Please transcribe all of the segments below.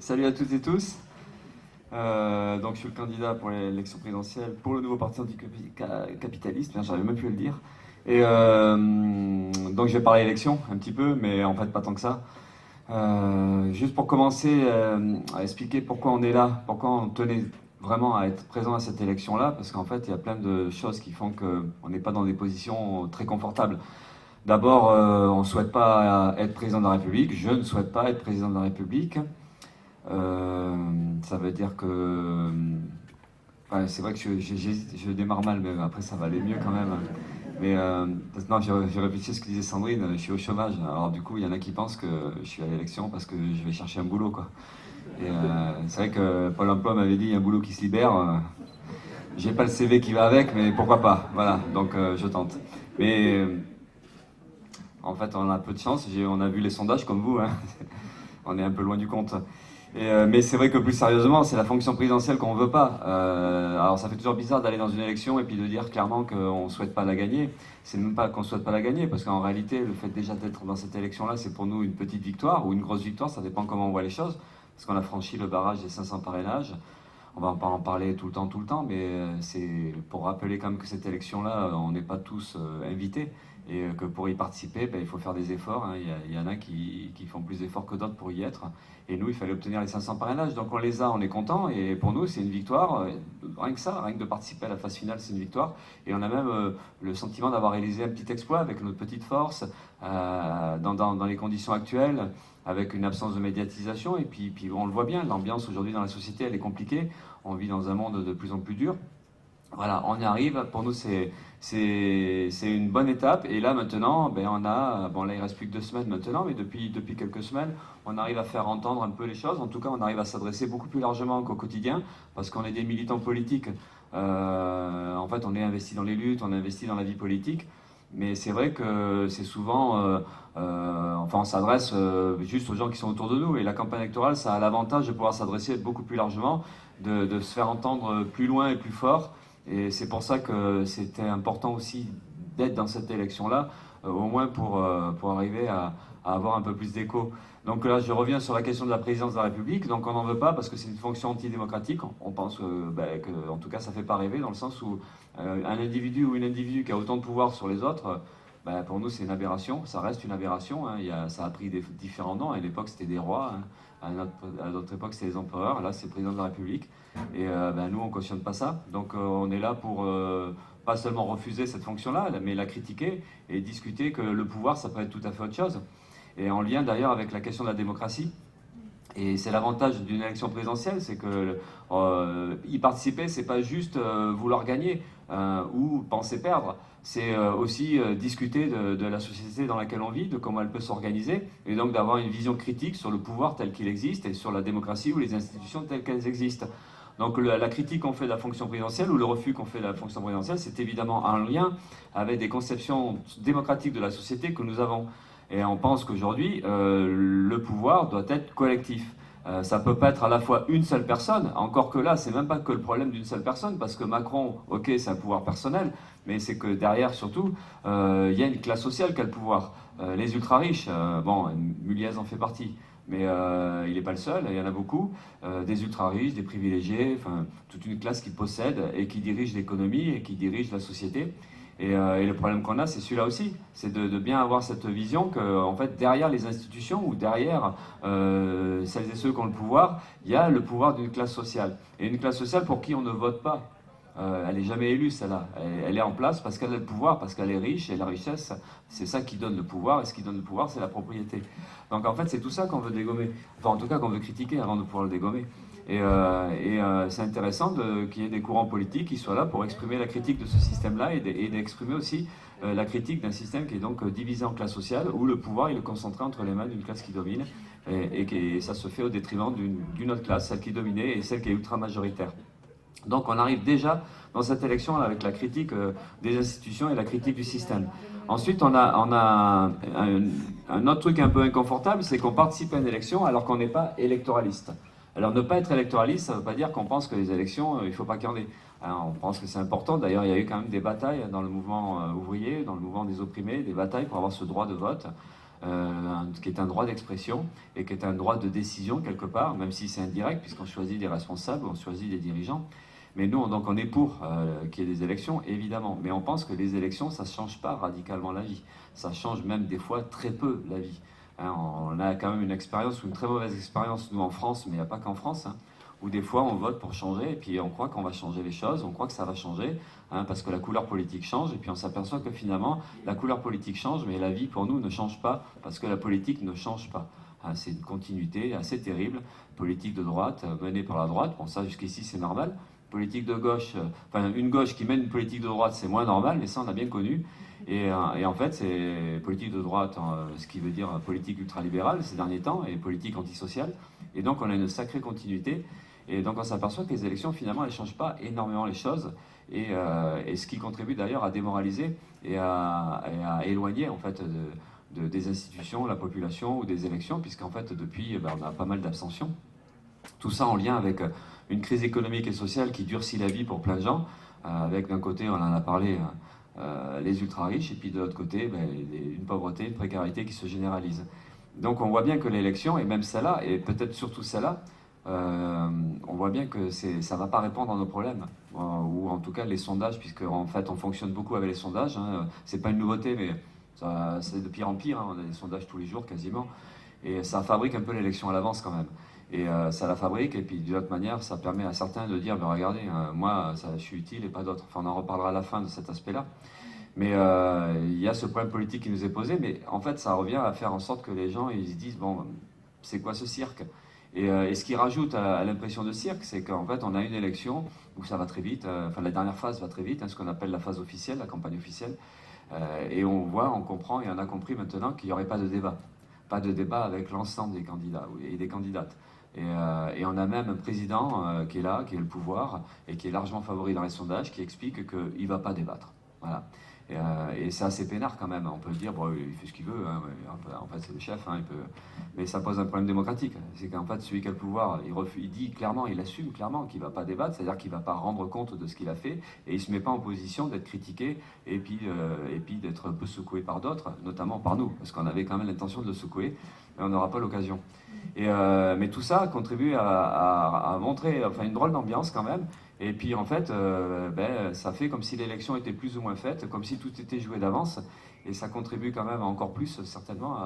Salut à toutes et tous. Donc je suis le candidat pour l'élection présidentielle pour le nouveau parti anticapitaliste, j'arrive même plus à le dire. Et donc je vais parler élection un petit peu, mais en fait pas tant que ça. Juste pour commencer à expliquer pourquoi on est là, pourquoi on tenait vraiment à être présent à cette élection-là, parce qu'en fait il y a plein de choses qui font qu'on n'est pas dans des positions très confortables. D'abord, on ne souhaite pas être président de la République, je ne souhaite pas être président de la République. Ça veut dire que... ouais, c'est vrai que je démarre mal, mais après ça va aller mieux quand même. Mais non, j'ai réfléchi à ce que disait Sandrine, je suis au chômage. Alors du coup, il y en a qui pensent que je suis à l'élection parce que je vais chercher un boulot, quoi. Et c'est vrai que Pôle emploi m'avait dit, il y a un boulot qui se libère. J'ai pas le CV qui va avec, mais pourquoi pas. Voilà, donc je tente. Mais en fait, on a peu de chance. On a vu les sondages comme vous, hein. On est un peu loin du compte. Mais c'est vrai que plus sérieusement, c'est la fonction présidentielle qu'on ne veut pas. Alors ça fait toujours bizarre d'aller dans une élection et puis de dire clairement qu'on ne souhaite pas la gagner. C'est même pas qu'on ne souhaite pas la gagner, parce qu'en réalité, le fait déjà d'être dans cette élection-là, c'est pour nous une petite victoire ou une grosse victoire, ça dépend comment on voit les choses, parce qu'on a franchi le barrage des 500 parrainages. On va pas en parler tout le temps, mais c'est pour rappeler quand même que cette élection-là, on n'est pas tous invités, et que pour y participer, il faut faire des efforts, hein. Il y en a qui font plus d'efforts que d'autres pour y être. Et nous, il fallait obtenir les 500 parrainages. Donc on les a, on est content. Et pour nous, c'est une victoire. Rien que ça, rien que de participer à la phase finale, c'est une victoire. Et on a même le sentiment d'avoir réalisé un petit exploit avec notre petite force, dans les conditions actuelles, avec une absence de médiatisation. Et puis on le voit bien, l'ambiance aujourd'hui dans la société, elle est compliquée. On vit dans un monde de plus en plus dur. Voilà, on y arrive. Pour nous, c'est une bonne étape. Et là, maintenant, on a... Bon, là, il reste plus que 2 semaines maintenant, mais depuis quelques semaines, on arrive à faire entendre un peu les choses. En tout cas, on arrive à s'adresser beaucoup plus largement qu'au quotidien, parce qu'on est des militants politiques. En fait, on est investi dans les luttes, on est investi dans la vie politique. Mais c'est vrai que c'est souvent... enfin, on s'adresse juste aux gens qui sont autour de nous. Et la campagne électorale, ça a l'avantage de pouvoir s'adresser beaucoup plus largement, de se faire entendre plus loin et plus fort. Et c'est pour ça que c'était important aussi d'être dans cette élection-là, au moins pour arriver à avoir un peu plus d'écho. Donc là, je reviens sur la question de la présidence de la République. Donc on n'en veut pas parce que c'est une fonction antidémocratique. On pense que, en tout cas, ça fait pas rêver, dans le sens où un individu ou une individu qui a autant de pouvoir sur les autres, pour nous, c'est une aberration. Ça reste une aberration, hein. Ça a pris différents noms. À l'époque, c'était des rois, hein. À notre époque, c'était les empereurs. Là, c'est le président de la République. Et nous, on ne cautionne pas ça. Donc on est là pour pas seulement refuser cette fonction-là, mais la critiquer et discuter que le pouvoir, ça peut être tout à fait autre chose. Et en lien d'ailleurs avec la question de la démocratie. Et c'est l'avantage d'une élection présidentielle, c'est que y participer, c'est pas juste vouloir gagner ou penser perdre. C'est aussi discuter de la société dans laquelle on vit, de comment elle peut s'organiser, et donc d'avoir une vision critique sur le pouvoir tel qu'il existe et sur la démocratie ou les institutions telles qu'elles existent. Donc la critique qu'on fait de la fonction présidentielle ou le refus qu'on fait de la fonction présidentielle, c'est évidemment en lien avec des conceptions démocratiques de la société que nous avons. Et on pense qu'aujourd'hui, le pouvoir doit être collectif. Ça ne peut pas être à la fois une seule personne, encore que là, c'est même pas que le problème d'une seule personne, parce que Macron, ok, c'est un pouvoir personnel, mais c'est que derrière, surtout, il y a une classe sociale qui a le pouvoir. Les ultra-riches, bon, Muliez en fait partie, mais il n'est pas le seul, il y en a beaucoup, des ultra-riches, des privilégiés, enfin, toute une classe qui possède et qui dirige l'économie et qui dirige la société. Et le problème qu'on a, c'est celui-là aussi, c'est de bien avoir cette vision que, en fait, derrière les institutions ou derrière celles et ceux qui ont le pouvoir, il y a le pouvoir d'une classe sociale. Et une classe sociale pour qui on ne vote pas. Elle n'est jamais élue, celle-là. Elle est en place parce qu'elle a le pouvoir, parce qu'elle est riche, et la richesse, c'est ça qui donne le pouvoir, et ce qui donne le pouvoir, c'est la propriété. Donc en fait, c'est tout ça qu'on veut dégommer. Enfin, en tout cas, qu'on veut critiquer avant de pouvoir le dégommer. Et c'est intéressant qu'il y ait des courants politiques qui soient là pour exprimer la critique de ce système-là et d'exprimer aussi la critique d'un système qui est donc divisé en classes sociales, où le pouvoir il est concentré entre les mains d'une classe qui domine, et ça se fait au détriment d'une autre classe, celle qui est dominée et celle qui est ultra-majoritaire. Donc on arrive déjà dans cette élection avec la critique des institutions et la critique du système. Ensuite, on a un autre truc un peu inconfortable, c'est qu'on participe à une élection alors qu'on n'est pas électoraliste. Alors ne pas être électoraliste, ça ne veut pas dire qu'on pense que les élections, il ne faut pas qu'il y en ait. Alors, on pense que c'est important. D'ailleurs, il y a eu quand même des batailles dans le mouvement ouvrier, dans le mouvement des opprimés, des batailles pour avoir ce droit de vote. qui est un droit d'expression et qui est un droit de décision quelque part, même si c'est indirect, puisqu'on choisit des responsables, on choisit des dirigeants. Mais nous, donc, on est pour qu'il y ait des élections, évidemment. Mais on pense que les élections, ça ne change pas radicalement la vie. Ça change même des fois très peu la vie. Hein, on a quand même une expérience, ou une très mauvaise expérience, nous en France, mais il n'y a pas qu'en France, hein, où des fois on vote pour changer, et puis on croit qu'on va changer les choses, on croit que ça va changer, hein, parce que la couleur politique change, et puis on s'aperçoit que finalement, la couleur politique change, mais la vie pour nous ne change pas, parce que la politique ne change pas. Hein, c'est une continuité assez terrible. Politique de droite, menée par la droite, bon ça jusqu'ici c'est normal. Politique de gauche, enfin une gauche qui mène une politique de droite, c'est moins normal, mais ça on a bien connu. Et en fait, c'est politique de droite, ce qui veut dire politique ultralibérale ces derniers temps, et politique antisociale. Et donc on a une sacrée continuité. Et donc on s'aperçoit que les élections, finalement, elles ne changent pas énormément les choses. Et ce qui contribue d'ailleurs à démoraliser et à éloigner en fait des institutions, la population ou des élections, puisqu'en fait depuis, on a pas mal d'abstention. Tout ça en lien avec une crise économique et sociale qui durcit la vie pour plein de gens, avec d'un côté, on en a parlé, les ultra-riches, et puis de l'autre côté, une pauvreté, une précarité qui se généralise. Donc on voit bien que l'élection, et même celle-là, et peut-être surtout celle-là, on voit bien que ça ne va pas répondre à nos problèmes, ou en tout cas les sondages, puisque en fait on fonctionne beaucoup avec les sondages, hein. C'est pas une nouveauté, mais c'est de pire en pire, hein. On a des sondages tous les jours quasiment, et ça fabrique un peu l'élection à l'avance quand même. Et ça la fabrique, et puis d'une autre manière, ça permet à certains de dire, ben regardez, moi, ça, je suis utile et pas d'autres. Enfin, on en reparlera à la fin de cet aspect-là. Mais il y a ce problème politique qui nous est posé, mais en fait, ça revient à faire en sorte que les gens, ils se disent, bon, c'est quoi ce cirque? Et ce qui rajoute à l'impression de cirque, c'est qu'en fait, on a une élection où ça va très vite, enfin, la dernière phase va très vite, hein, ce qu'on appelle la phase officielle, la campagne officielle, et on voit, on comprend, et on a compris maintenant qu'il n'y aurait pas de débat. Pas de débat avec l'ensemble des candidats et des candidates. Et on a même un président qui est là, qui a le pouvoir, et qui est largement favori dans les sondages, qui explique qu'il ne va pas débattre. Voilà. Et c'est assez peinard quand même. On peut dire, bon, il fait ce qu'il veut, hein, en fait c'est le chef, hein, mais ça pose un problème démocratique. C'est qu'en fait celui qui a le pouvoir, il dit clairement, il assume clairement qu'il ne va pas débattre, c'est-à-dire qu'il ne va pas rendre compte de ce qu'il a fait, et il ne se met pas en position d'être critiqué, et puis d'être un peu secoué par d'autres, notamment par nous, parce qu'on avait quand même l'intention de le secouer, mais on n'aura pas l'occasion. Mais tout ça contribue à montrer enfin, une drôle d'ambiance quand même. Et puis en fait, ça fait comme si l'élection était plus ou moins faite, comme si tout était joué d'avance. Et ça contribue quand même encore plus, certainement,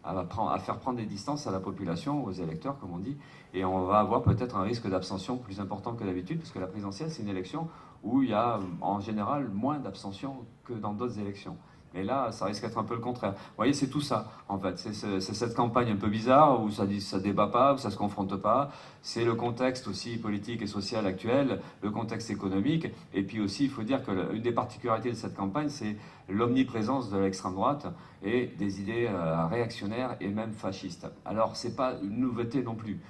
à faire prendre des distances à la population, aux électeurs, comme on dit. Et on va avoir peut-être un risque d'abstention plus important que d'habitude, parce que la présidentielle, c'est une élection où il y a en général moins d'abstention que dans d'autres élections. Et là, ça risque d'être un peu le contraire. Vous voyez, c'est tout ça, en fait. C'est cette campagne un peu bizarre où ça débat pas, où ça se confronte pas. C'est le contexte aussi politique et social actuel, le contexte économique. Et puis aussi, il faut dire qu'une des particularités de cette campagne, c'est l'omniprésence de l'extrême droite et des idées réactionnaires et même fascistes. Alors, c'est pas une nouveauté non plus.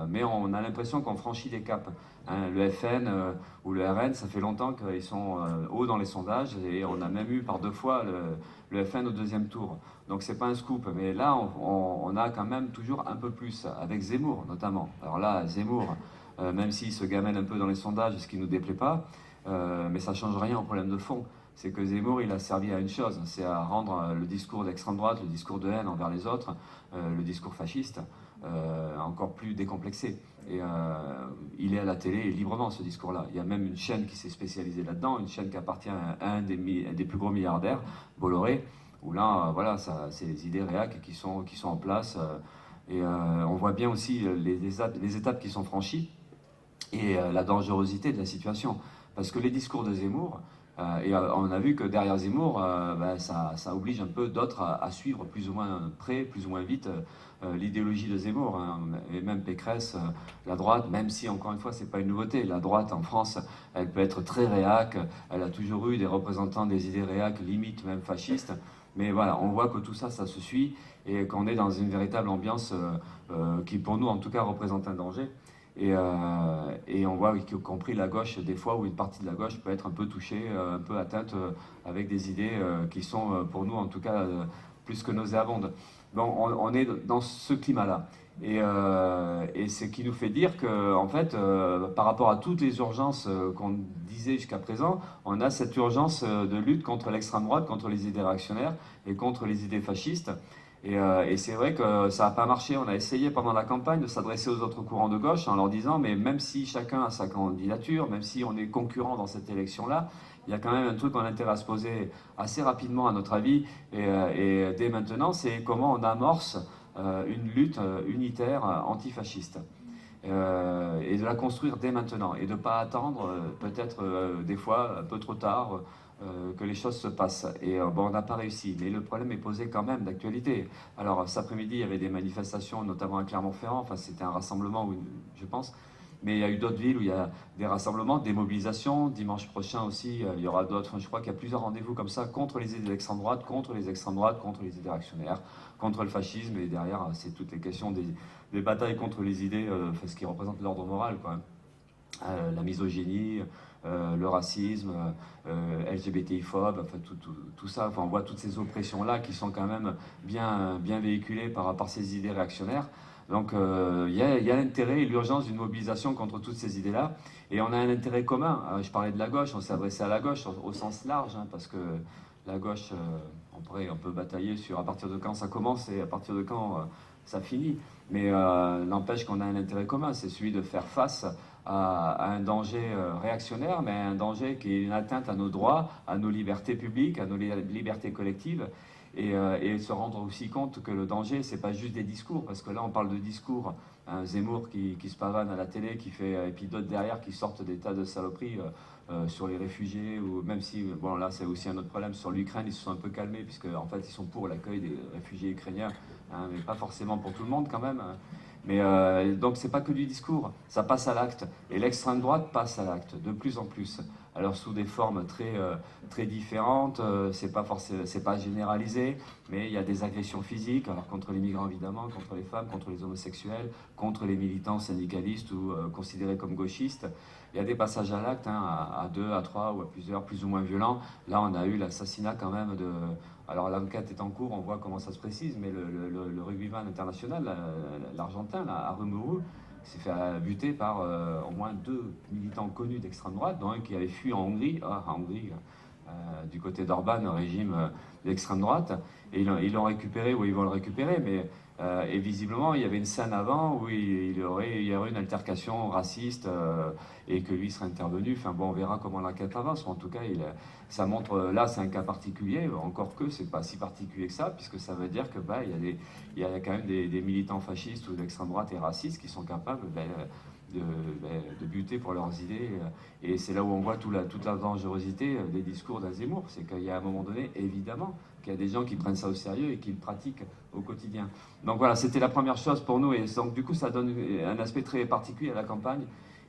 Mais on a l'impression qu'on franchit des caps. Hein, le FN ou le RN, ça fait longtemps qu'ils sont hauts dans les sondages, et on a même eu par 2 fois le FN au 2e tour. Donc c'est pas un scoop, mais là on a quand même toujours un peu plus, avec Zemmour notamment. Alors là, Zemmour, même s'il se gamène un peu dans les sondages, ce qui ne nous déplaît pas, mais ça change rien au problème de fond. C'est que Zemmour, il a servi à une chose, c'est à rendre le discours d'extrême droite, le discours de haine envers les autres, le discours fasciste, encore plus décomplexé. Et il est à la télé librement, ce discours-là. Il y a même une chaîne qui s'est spécialisée là-dedans, une chaîne qui appartient à un des plus gros milliardaires, Bolloré, où là, voilà, c'est les idées réac qui sont en place. On voit bien aussi les étapes qui sont franchies et la dangerosité de la situation. Parce que les discours de Zemmour, on a vu que derrière Zemmour, ça oblige un peu d'autres à suivre plus ou moins près, plus ou moins vite l'idéologie de Zemmour, hein. Et même Pécresse, la droite, même si encore une fois c'est pas une nouveauté, la droite en France, elle peut être très réac, elle a toujours eu des représentants des idées réac, limite même fascistes, mais voilà, on voit que tout ça, ça se suit, et qu'on est dans une véritable ambiance qui pour nous en tout cas représente un danger. Et on voit, y compris la gauche, des fois où une partie de la gauche peut être un peu touchée, un peu atteinte avec des idées qui sont pour nous en tout cas plus que nauséabonde. Bon, on est dans ce climat-là. Et ce qui nous fait dire que, en fait, par rapport à toutes les urgences qu'on disait jusqu'à présent, on a cette urgence de lutte contre l'extrême droite, contre les idées réactionnaires et contre les idées fascistes. Et c'est vrai que ça n'a pas marché. On a essayé pendant la campagne de s'adresser aux autres courants de gauche en leur disant, mais même si chacun a sa candidature, même si on est concurrent dans cette élection-là, il y a quand même un truc qu'on a intérêt à se poser assez rapidement, à notre avis, et dès maintenant, c'est comment on amorce une lutte unitaire antifasciste. Et de la construire dès maintenant, et de ne pas attendre, peut-être des fois un peu trop tard, que les choses se passent. Et bon, on n'a pas réussi, mais le problème est posé quand même d'actualité. Alors cet après-midi, il y avait des manifestations, notamment à Clermont-Ferrand, enfin c'était un rassemblement, je pense, mais il y a eu d'autres villes où il y a des rassemblements, des mobilisations. Dimanche prochain aussi, il y aura d'autres. Enfin, je crois qu'il y a plusieurs rendez-vous comme ça contre les idées d'extrême droite, contre les extrêmes droites, contre les idées réactionnaires, contre le fascisme. Et derrière, c'est toutes les questions des batailles contre les idées, enfin, ce qui représente l'ordre moral, quoi. La misogynie, le racisme, LGBTI-phobe, enfin, tout ça. Enfin, on voit toutes ces oppressions-là qui sont quand même bien véhiculées par ces idées réactionnaires. Donc il y a l'intérêt et l'urgence d'une mobilisation contre toutes ces idées-là. Et on a un intérêt commun. Je parlais de la gauche, on s'est adressé à la gauche au sens large, hein, parce que la gauche, on peut batailler sur à partir de quand ça commence et à partir de quand ça finit. Mais n'empêche qu'on a un intérêt commun, c'est celui de faire face à un danger réactionnaire, mais un danger qui est une atteinte à nos droits, à nos libertés publiques, à nos libertés collectives. Et se rendre aussi compte que le danger, c'est pas juste des discours, parce que là on parle de discours, hein, Zemmour qui se pavane à la télé, et puis d'autres derrière qui sortent des tas de saloperies sur les réfugiés, ou même si, bon là c'est aussi un autre problème, sur l'Ukraine ils se sont un peu calmés, puisque en fait ils sont pour l'accueil des réfugiés ukrainiens, hein, mais pas forcément pour tout le monde quand même. Mais donc c'est pas que du discours, ça passe à l'acte, et l'extrême droite passe à l'acte de plus en plus. Alors sous des formes très différentes, c'est pas généralisé, mais il y a des agressions physiques, alors contre les migrants évidemment, contre les femmes, contre les homosexuels, contre les militants syndicalistes ou considérés comme gauchistes. Il y a des passages à l'acte, hein, à deux, à trois ou à plusieurs, plus ou moins violents. Là on a eu l'assassinat quand même de... Alors l'enquête est en cours, on voit comment ça se précise, mais le rugbyman international, l'Argentin, à Rumuru, s'est fait buter par au moins 2 militants connus d'extrême droite, dont un qui avait fui en Hongrie, du côté d'Orban, un régime d'extrême droite, et ils l'ont récupéré, ou ils vont le récupérer, mais et visiblement il y avait une scène avant où il y aurait une altercation raciste et que lui serait intervenu. Enfin bon, on verra comment l'enquête avance. En tout cas, ça montre, là c'est un cas particulier, encore que c'est pas si particulier que ça, puisque ça veut dire que il y a quand même des militants fascistes ou d'extrême droite et racistes qui sont capables de buter pour leurs idées. Et c'est là où on voit toute la dangerosité des discours d'un Zemmour. C'est qu'il y a un moment donné, évidemment, qu'il y a des gens qui prennent ça au sérieux et qui le pratiquent au quotidien. Donc voilà, c'était la première chose pour nous. Et donc du coup, ça donne un aspect très particulier à la campagne.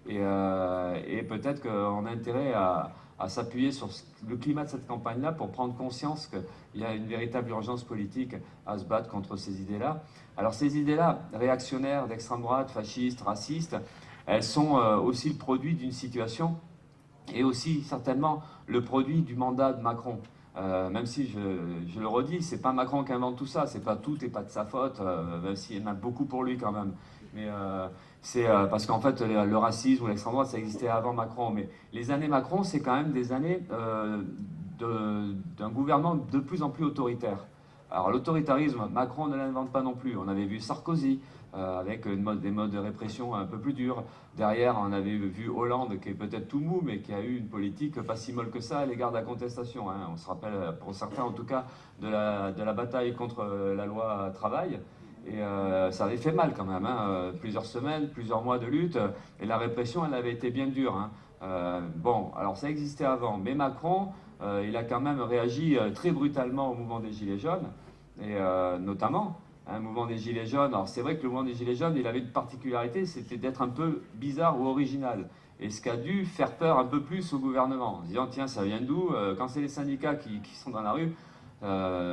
Et peut-être qu'on a intérêt à s'appuyer sur le climat de cette campagne-là pour prendre conscience qu'il y a une véritable urgence politique à se battre contre ces idées-là. Alors ces idées-là, réactionnaires, d'extrême droite, fascistes, racistes, elles sont aussi le produit d'une situation et aussi certainement le produit du mandat de Macron. Même si je le redis, c'est pas Macron qui invente tout ça, c'est pas tout et pas de sa faute, même s'il y en a beaucoup pour lui quand même. Mais c'est parce qu'en fait le racisme ou l'extrême droite ça existait avant Macron, mais les années Macron c'est quand même des années d'un gouvernement de plus en plus autoritaire. Alors l'autoritarisme, Macron ne l'invente pas non plus. On avait vu Sarkozy avec des modes de répression un peu plus durs. Derrière, on avait vu Hollande qui est peut-être tout mou, mais qui a eu une politique pas si molle que ça à l'égard de la contestation, hein. On se rappelle, pour certains en tout cas, de la bataille contre la loi travail. Et ça avait fait mal quand même, hein. Plusieurs semaines, plusieurs mois de lutte, et la répression, elle avait été bien dure, hein. Bon, alors ça existait avant, mais Macron, il a quand même réagi très brutalement au mouvement des Gilets jaunes, et notamment un mouvement des Gilets jaunes. Alors c'est vrai que le mouvement des Gilets jaunes, il avait une particularité, c'était d'être un peu bizarre ou original. Et ce qui a dû faire peur un peu plus au gouvernement, en se disant tiens, ça vient d'où? Quand c'est les syndicats qui sont dans la rue,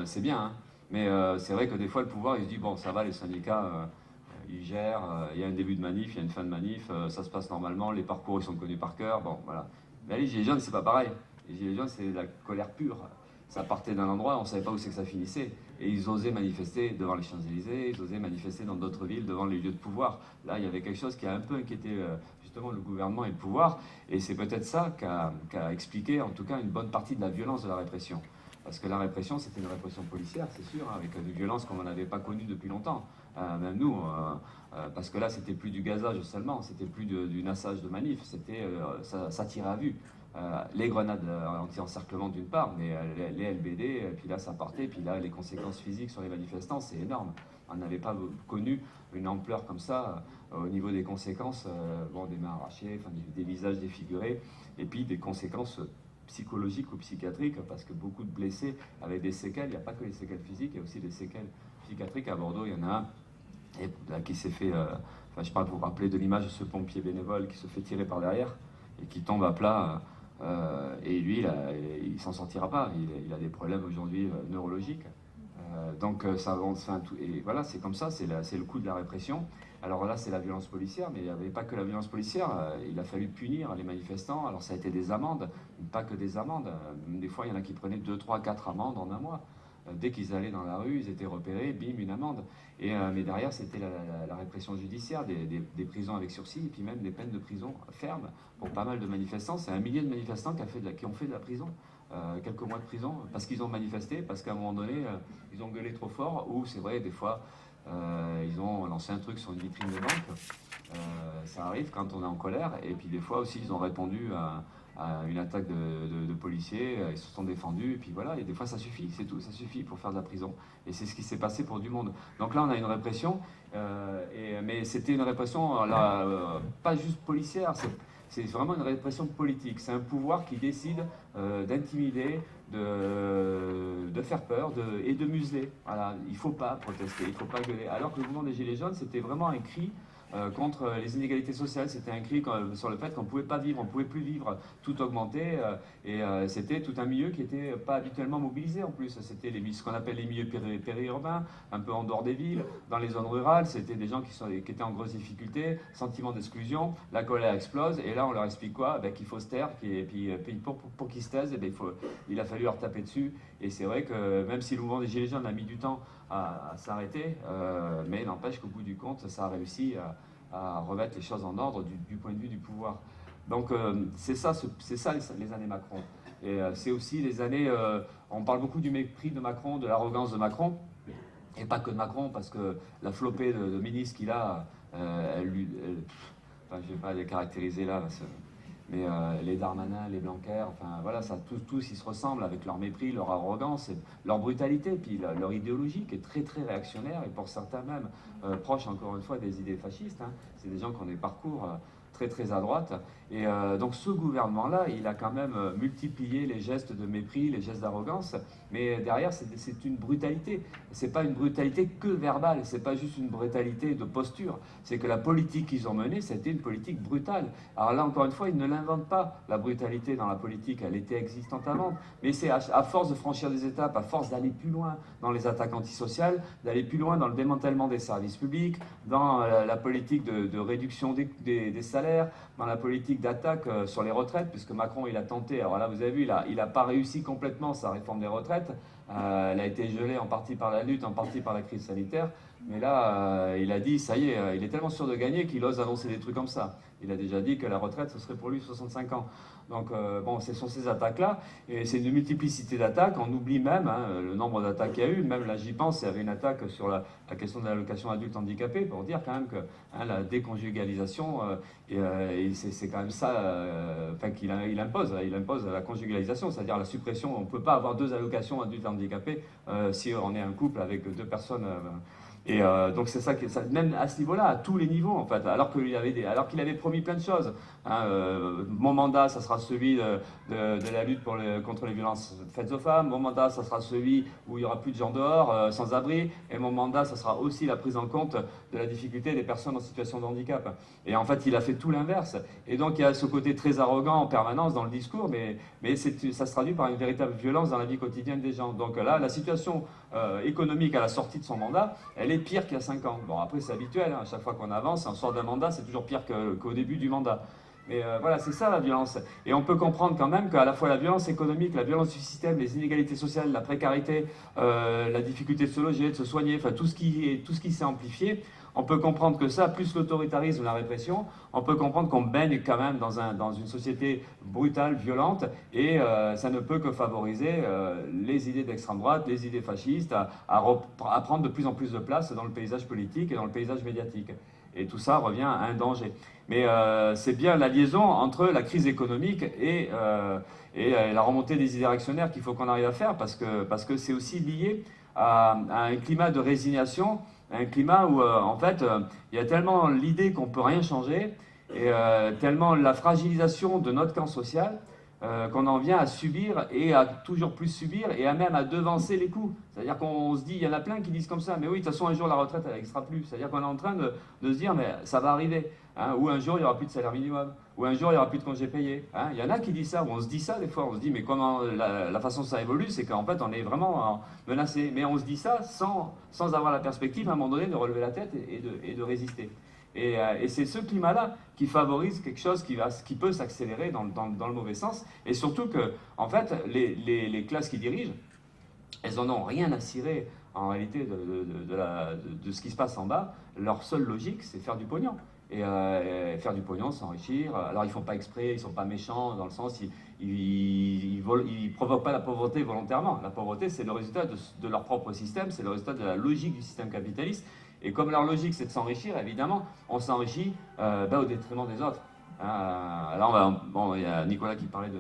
c'est bien, hein. Mais c'est vrai que des fois, le pouvoir, il se dit, bon, ça va, les syndicats, ils gèrent, il y a un début de manif, il y a une fin de manif, ça se passe normalement, les parcours, ils sont connus par cœur, bon, voilà. Mais les Gilets jaunes, c'est pas pareil. Les Gilets jaunes, c'est de la colère pure. Ça partait d'un endroit, on savait pas où c'est que ça finissait. et ils osaient manifester devant les Champs-Élysées, ils osaient manifester dans d'autres villes, devant les lieux de pouvoir. Là, il y avait quelque chose qui a un peu inquiété justement le gouvernement et le pouvoir, et c'est peut-être ça qu'a expliqué en tout cas une bonne partie de la violence de la répression. Parce que la répression, c'était une répression policière, c'est sûr, hein, avec une violence qu'on n'avait pas connue depuis longtemps. Même nous, parce que là, c'était plus du gazage seulement, c'était plus du nassage de manif, ça tirait à vue. Les grenades anti-encerclement d'une part, mais les LBD, puis là ça partait, puis là les conséquences physiques sur les manifestants, c'est énorme. On n'avait pas connu une ampleur comme ça au niveau des conséquences, bon, des mains arrachées, enfin, des visages défigurés, et puis des conséquences psychologiques ou psychiatriques, parce que beaucoup de blessés avec des séquelles, il n'y a pas que les séquelles physiques, il y a aussi des séquelles psychiatriques. À Bordeaux, il y en a un qui s'est fait, enfin, je ne sais pas, vous vous rappelez de l'image de ce pompier bénévole qui se fait tirer par derrière et qui tombe à plat. Et lui, il s'en sortira pas. Il a des problèmes aujourd'hui neurologiques. Donc ça avance. Et voilà, c'est comme ça, c'est le coup de la répression. Alors là, c'est la violence policière, mais il n'y avait pas que la violence policière. Il a fallu punir les manifestants. Alors ça a été des amendes, pas que des amendes. Des fois, il y en a qui prenaient 2, 3, 4 amendes en un mois. Dès qu'ils allaient dans la rue, ils étaient repérés, bim, une amende. Mais derrière, c'était la répression judiciaire, des prisons avec sursis, et puis même des peines de prison fermes pour pas mal de manifestants. C'est 1 millier de manifestants qui ont fait de la prison, quelques mois de prison, parce qu'ils ont manifesté, parce qu'à un moment donné, ils ont gueulé trop fort, ou c'est vrai, des fois, ils ont lancé un truc sur une vitrine de banque. Ça arrive quand on est en colère, et puis des fois aussi, ils ont répondu à une attaque de policiers, ils se sont défendus, et puis voilà, et des fois ça suffit, c'est tout, ça suffit pour faire de la prison. Et c'est ce qui s'est passé pour du monde. Donc là, on a une répression, mais c'était une répression, là, pas juste policière, c'est vraiment une répression politique. C'est un pouvoir qui décide d'intimider, de faire peur et de museler. Voilà, il ne faut pas protester, il ne faut pas gueuler. Alors que le mouvement des Gilets jaunes, c'était vraiment un cri contre les inégalités sociales. C'était un cri sur le fait qu'on ne pouvait pas vivre, on ne pouvait plus vivre, tout augmentait, et c'était tout un milieu qui n'était pas habituellement mobilisé en plus. C'était ce qu'on appelle les milieux périurbains, un peu en dehors des villes, dans les zones rurales. C'était des gens qui étaient en grosse difficulté, sentiment d'exclusion, la colère explose, et là on leur explique quoi? Qu'il faut se taire, et puis pour qu'ils se taisent, il a fallu leur taper dessus. Et c'est vrai que même si le mouvement des Gilets jaunes a mis du temps à s'arrêter, mais n'empêche qu'au bout du compte, ça a réussi à remettre les choses en ordre du point de vue du pouvoir. Donc c'est ça les années Macron. Et c'est aussi les années, on parle beaucoup du mépris de Macron, de l'arrogance de Macron, et pas que de Macron, parce que la flopée de ministres qu'il a, enfin, je ne vais pas les caractériser là, mais les Darmanin, les Blanquer, enfin voilà, ça, tous ils se ressemblent avec leur mépris, leur arrogance, leur brutalité, puis leur idéologie qui est très très réactionnaire, et pour certains même proche encore une fois des idées fascistes. Hein. C'est des gens qui ont des parcours très très à droite. Et donc ce gouvernement-là, il a quand même multiplié les gestes de mépris, les gestes d'arrogance, mais derrière c'est une brutalité. C'est pas une brutalité que verbale, c'est pas juste une brutalité de posture, c'est que la politique qu'ils ont menée, c'était une politique brutale. Alors là, encore une fois, ils ne l'inventent pas, la brutalité dans la politique, elle était existante avant, mais c'est à force de franchir des étapes, à force d'aller plus loin dans les attaques antisociales, d'aller plus loin dans le démantèlement des services publics, dans la politique de réduction des salaires, dans la politique d'attaque sur les retraites, puisque Macron, il a tenté, alors là, vous avez vu, il n'a pas réussi complètement sa réforme des retraites, elle a été gelée en partie par la lutte, en partie par la crise sanitaire, mais là, il a dit, ça y est, il est tellement sûr de gagner qu'il ose annoncer des trucs comme ça. Il a déjà dit que la retraite, ce serait pour lui 65 ans. Donc, bon, ce sont ces attaques-là, et c'est une multiplicité d'attaques, on oublie même le nombre d'attaques qu'il y a eu, même là, j'y pense, il y avait une attaque sur la question de l'allocation adulte handicapé, pour dire quand même que la déconjugalisation, c'est quand même ça qu'il impose, il impose la conjugalisation, c'est-à-dire la suppression, on ne peut pas avoir 2 allocations adultes handicapés si on est un couple avec 2 personnes. Et donc c'est ça, même à ce niveau-là, à tous les niveaux en fait, alors qu'il avait promis plein de choses. Hein, mon mandat, ça sera celui de la lutte contre les violences faites aux femmes. Mon mandat, ça sera celui où il n'y aura plus de gens dehors, sans abri. Et mon mandat, ça sera aussi la prise en compte de la difficulté des personnes en situation de handicap. Et en fait, il a fait tout l'inverse. Et donc il y a ce côté très arrogant en permanence dans le discours, mais ça se traduit par une véritable violence dans la vie quotidienne des gens. Donc là, la situation économique à la sortie de son mandat, elle est pire qu'il y a 5 ans. Bon, après, c'est habituel, hein, à chaque fois qu'on avance, on sort d'un mandat, c'est toujours pire qu'au début du mandat. Mais voilà, c'est ça la violence. Et on peut comprendre quand même qu'à la fois la violence économique, la violence du système, les inégalités sociales, la précarité, la difficulté de se loger, de se soigner, enfin tout ce qui s'est amplifié, on peut comprendre que ça, plus l'autoritarisme, la répression, on peut comprendre qu'on baigne quand même dans une société brutale, violente, et ça ne peut que favoriser les idées d'extrême droite, les idées fascistes, à prendre de plus en plus de place dans le paysage politique et dans le paysage médiatique. Et tout ça revient à un danger. Mais c'est bien la liaison entre la crise économique et la remontée des idées réactionnaires qu'il faut qu'on arrive à faire, parce que c'est aussi lié à un climat de résignation, un climat où, en fait, il y a tellement l'idée qu'on ne peut rien changer, et tellement la fragilisation de notre camp social, qu'on en vient à subir et à toujours plus subir et à même à devancer les coûts. C'est-à-dire qu'on se dit, il y en a plein qui disent comme ça, mais oui, de toute façon, un jour, la retraite, elle n'existera plus. C'est-à-dire qu'on est en train de se dire, mais ça va arriver. Hein, ou un jour, il n'y aura plus de salaire minimum. Ou un jour, il n'y aura plus de congés payés. Hein. Il y en a qui disent ça, ou on se dit ça des fois. On se dit, mais comment la façon dont ça évolue, c'est qu'en fait, on est vraiment menacé. Mais on se dit ça sans avoir la perspective, à un moment donné, de relever la tête et de résister. Et c'est ce climat-là qui favorise quelque chose qui peut s'accélérer dans le mauvais sens. Et surtout que, en fait, les classes qui dirigent, elles n'en ont rien à cirer, en réalité, de ce qui se passe en bas. Leur seule logique, c'est faire du pognon. Et faire du pognon, s'enrichir. Alors, ils ne font pas exprès, ils ne sont pas méchants, dans le sens, ils ne provoquent pas la pauvreté volontairement. La pauvreté, c'est le résultat de leur propre système, c'est le résultat de la logique du système capitaliste. Et comme leur logique, c'est de s'enrichir, évidemment, on s'enrichit au détriment des autres. Alors, il y a Nicolas qui parlait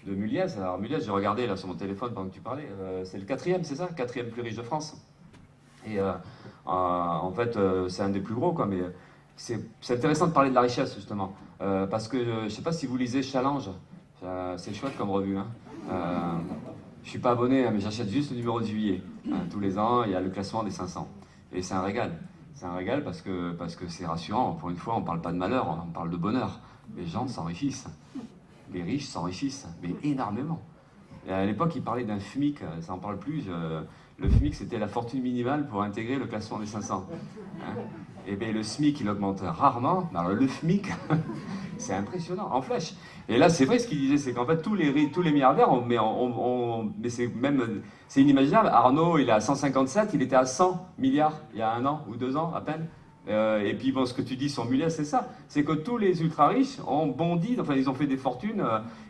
de Muliez. Alors, Muliez, j'ai regardé là sur mon téléphone pendant que tu parlais, c'est le quatrième, c'est ça? Quatrième plus riche de France. Et en fait, c'est un des plus gros, quoi. Mais c'est intéressant de parler de la richesse, justement. Parce que je ne sais pas si vous lisez Challenge. C'est chouette comme revue. Hein. Je ne suis pas abonné, hein, mais j'achète juste le numéro de juillet. Hein, tous les ans, il y a le classement des 500. Et c'est un régal. C'est un régal parce que c'est rassurant. Pour une fois, on ne parle pas de malheur, on parle de bonheur. Les gens s'enrichissent. Les riches s'enrichissent, mais énormément. Et à l'époque, ils parlaient d'un FMIC, ça n'en parle plus. Le FMIC, c'était la fortune minimale pour intégrer le classement des 500. Hein. Et bien, le SMIC, il augmente rarement. Mais alors, le FMIC, c'est impressionnant, en flèche. Et là, c'est vrai, ce qu'il disait, c'est qu'en fait, tous les milliardaires, mais c'est inimaginable. Arnaud, il est à 157, il était à 100 milliards il y a 1 an ou 2 ans à peine. Et puis, bon, ce que tu dis sur Muliez, c'est ça. C'est que tous les ultra-riches ont bondi, enfin, ils ont fait des fortunes.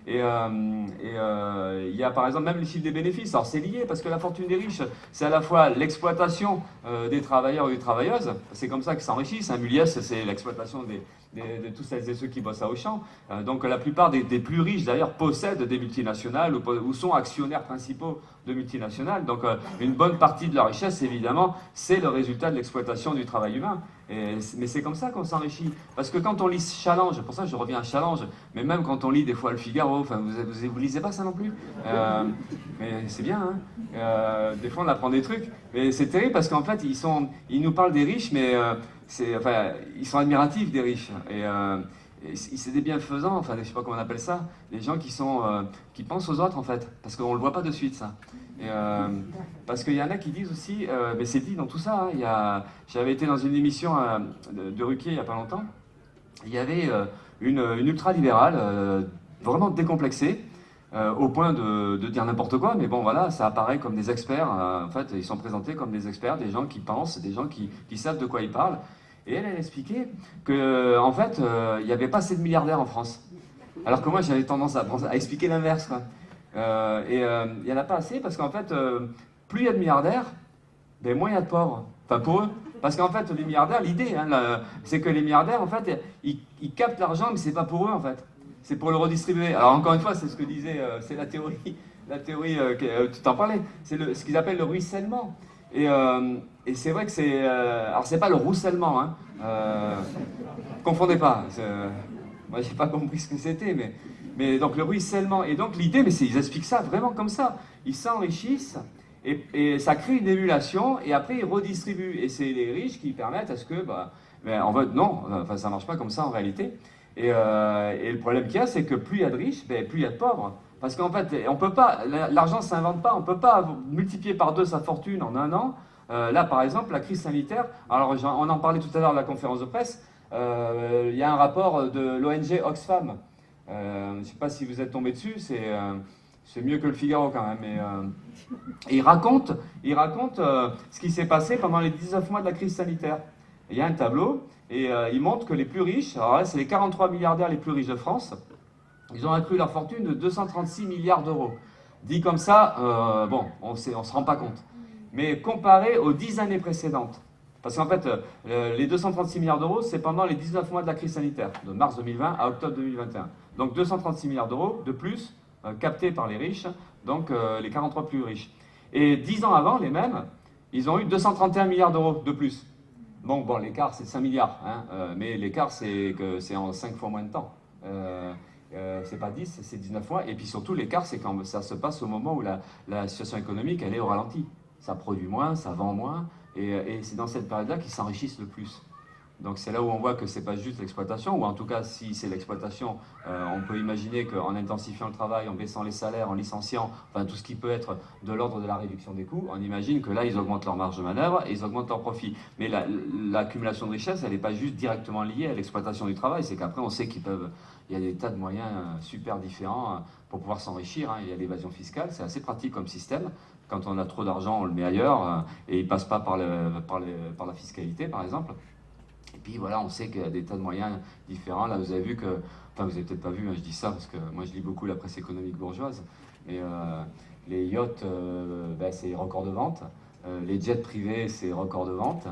Il y a, par exemple, même le chiffre des bénéfices. Alors, c'est lié, parce que la fortune des riches, c'est à la fois l'exploitation des travailleurs et des travailleuses. C'est comme ça qu'ils s'enrichissent. Muliez, c'est l'exploitation de tous celles et ceux qui bossent à Auchan. Donc, la plupart des plus riches, d'ailleurs, possèdent des multinationales ou sont actionnaires principaux de multinationales. Donc, une bonne partie de leur richesse, évidemment, c'est le résultat de l'exploitation du travail humain. Mais c'est comme ça qu'on s'enrichit. Parce que quand on lit Challenge, pour ça je reviens à Challenge, mais même quand on lit des fois Le Figaro, enfin vous lisez pas ça non plus, mais c'est bien, hein. Des fois on apprend des trucs, mais c'est terrible parce qu'en fait ils nous parlent des riches, mais ils sont admiratifs des riches. Et c'est des bienfaisants, enfin je sais pas comment on appelle ça, des gens qui pensent aux autres en fait, parce qu'on le voit pas de suite ça. Parce qu'il y en a qui disent aussi, mais c'est dit dans tout ça, hein, j'avais été dans une émission de Ruquier il n'y a pas longtemps, il y avait une ultra-libérale, vraiment décomplexée, au point de dire n'importe quoi, mais bon voilà, ça apparaît comme des experts, en fait ils sont présentés comme des experts, des gens qui pensent, des gens qui savent de quoi ils parlent. Et elle expliquait qu'en en fait, il n'y avait pas assez de milliardaires en France. Alors que moi, j'avais tendance à expliquer l'inverse, quoi. Il n'y en a pas assez parce qu'en fait, plus il y a de milliardaires, ben, moins il y a de pauvres. Enfin, pour eux. Parce qu'en fait, les milliardaires, l'idée, hein, c'est que les milliardaires, en fait, ils captent l'argent, mais c'est pas pour eux, en fait. C'est pour le redistribuer. Alors, encore une fois, c'est ce que disait, c'est la théorie, tu t'en parlais, c'est ce qu'ils appellent le ruissellement. Et c'est vrai que c'est... alors, c'est pas le roussellement, hein. Confondez pas. Moi, j'ai pas compris ce que c'était, mais donc le ruissellement. Et donc, l'idée, mais ils expliquent ça vraiment comme ça. Ils s'enrichissent, et ça crée une émulation, et après, ils redistribuent. Et c'est les riches qui permettent à ce que... mais en fait, non, enfin, ça marche pas comme ça en réalité. Et le problème qu'il y a, c'est que plus il y a de riches, plus il y a de pauvres. Parce qu'en fait, on peut pas, l'argent ne s'invente pas, on ne peut pas multiplier par 2 sa fortune en 1 an. Là, par exemple, la crise sanitaire, alors on en parlait tout à l'heure à la conférence de presse, Il y a un rapport de l'ONG Oxfam. Je ne sais pas si vous êtes tombé dessus, c'est mieux que le Figaro quand même. Et il raconte ce qui s'est passé pendant les 19 mois de la crise sanitaire. Il y a un tableau et il montre que les plus riches, alors là c'est les 43 milliardaires les plus riches de France, ils ont accru leur fortune de 236 milliards d'euros. Dit comme ça, bon, on ne se rend pas compte. Mais comparé aux 10 années précédentes, parce qu'en fait, les 236 milliards d'euros, c'est pendant les 19 mois de la crise sanitaire, de mars 2020 à octobre 2021. Donc 236 milliards d'euros de plus captés par les riches, donc les 43 plus riches. Et 10 ans avant, les mêmes, ils ont eu 231 milliards d'euros de plus. Bon, l'écart, c'est 5 milliards, hein, mais l'écart, c'est en 5 fois moins de temps. C'est pas 10, c'est 19 mois. Et puis surtout, l'écart, c'est quand ça se passe au moment où la situation économique, elle est au ralenti. Ça produit moins, ça vend moins, et c'est dans cette période-là qu'ils s'enrichissent le plus. Donc c'est là où on voit que c'est pas juste l'exploitation, ou en tout cas si c'est l'exploitation, on peut imaginer qu'en intensifiant le travail, en baissant les salaires, en licenciant, enfin tout ce qui peut être de l'ordre de la réduction des coûts, on imagine que là ils augmentent leur marge de manœuvre et ils augmentent leur profit. Mais l'accumulation de richesse, elle n'est pas juste directement liée à l'exploitation du travail, c'est qu'après on sait qu'il y a des tas de moyens super différents pour pouvoir s'enrichir. Il y a l'évasion fiscale, c'est assez pratique comme système. Quand on a trop d'argent, on le met ailleurs et il ne passe pas par la fiscalité par exemple. Et puis voilà, on sait qu'il y a des tas de moyens différents. Là, vous avez vu que, enfin, vous avez peut-être pas vu, hein, je dis ça parce que moi je lis beaucoup la presse économique bourgeoise, mais les yachts, c'est record de vente. Les jets privés, c'est record de vente.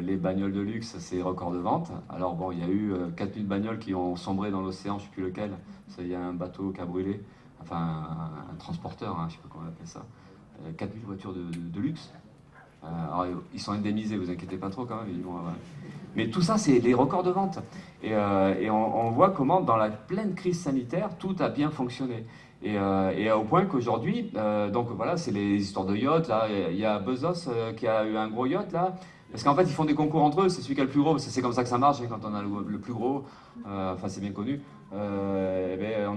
Les bagnoles de luxe, c'est record de vente. Alors bon, il y a eu 4000 bagnoles qui ont sombré dans l'océan, je ne sais plus lequel. Il y a un bateau qui a brûlé, enfin un transporteur, hein, je ne sais pas comment on appelle ça. 4000 voitures de luxe. Alors, ils sont indemnisés, vous inquiétez pas trop quand même. Ils vont, mais tout ça, c'est les records de vente. Et on voit comment, dans la pleine crise sanitaire, tout a bien fonctionné. Et au point qu'aujourd'hui, donc voilà, c'est les histoires de yachts. Là, il y a Bezos qui a eu un gros yacht là. Parce qu'en fait, ils font des concours entre eux. C'est celui qui a le plus gros. C'est comme ça que ça marche. Et quand on a le plus gros, enfin c'est bien connu, on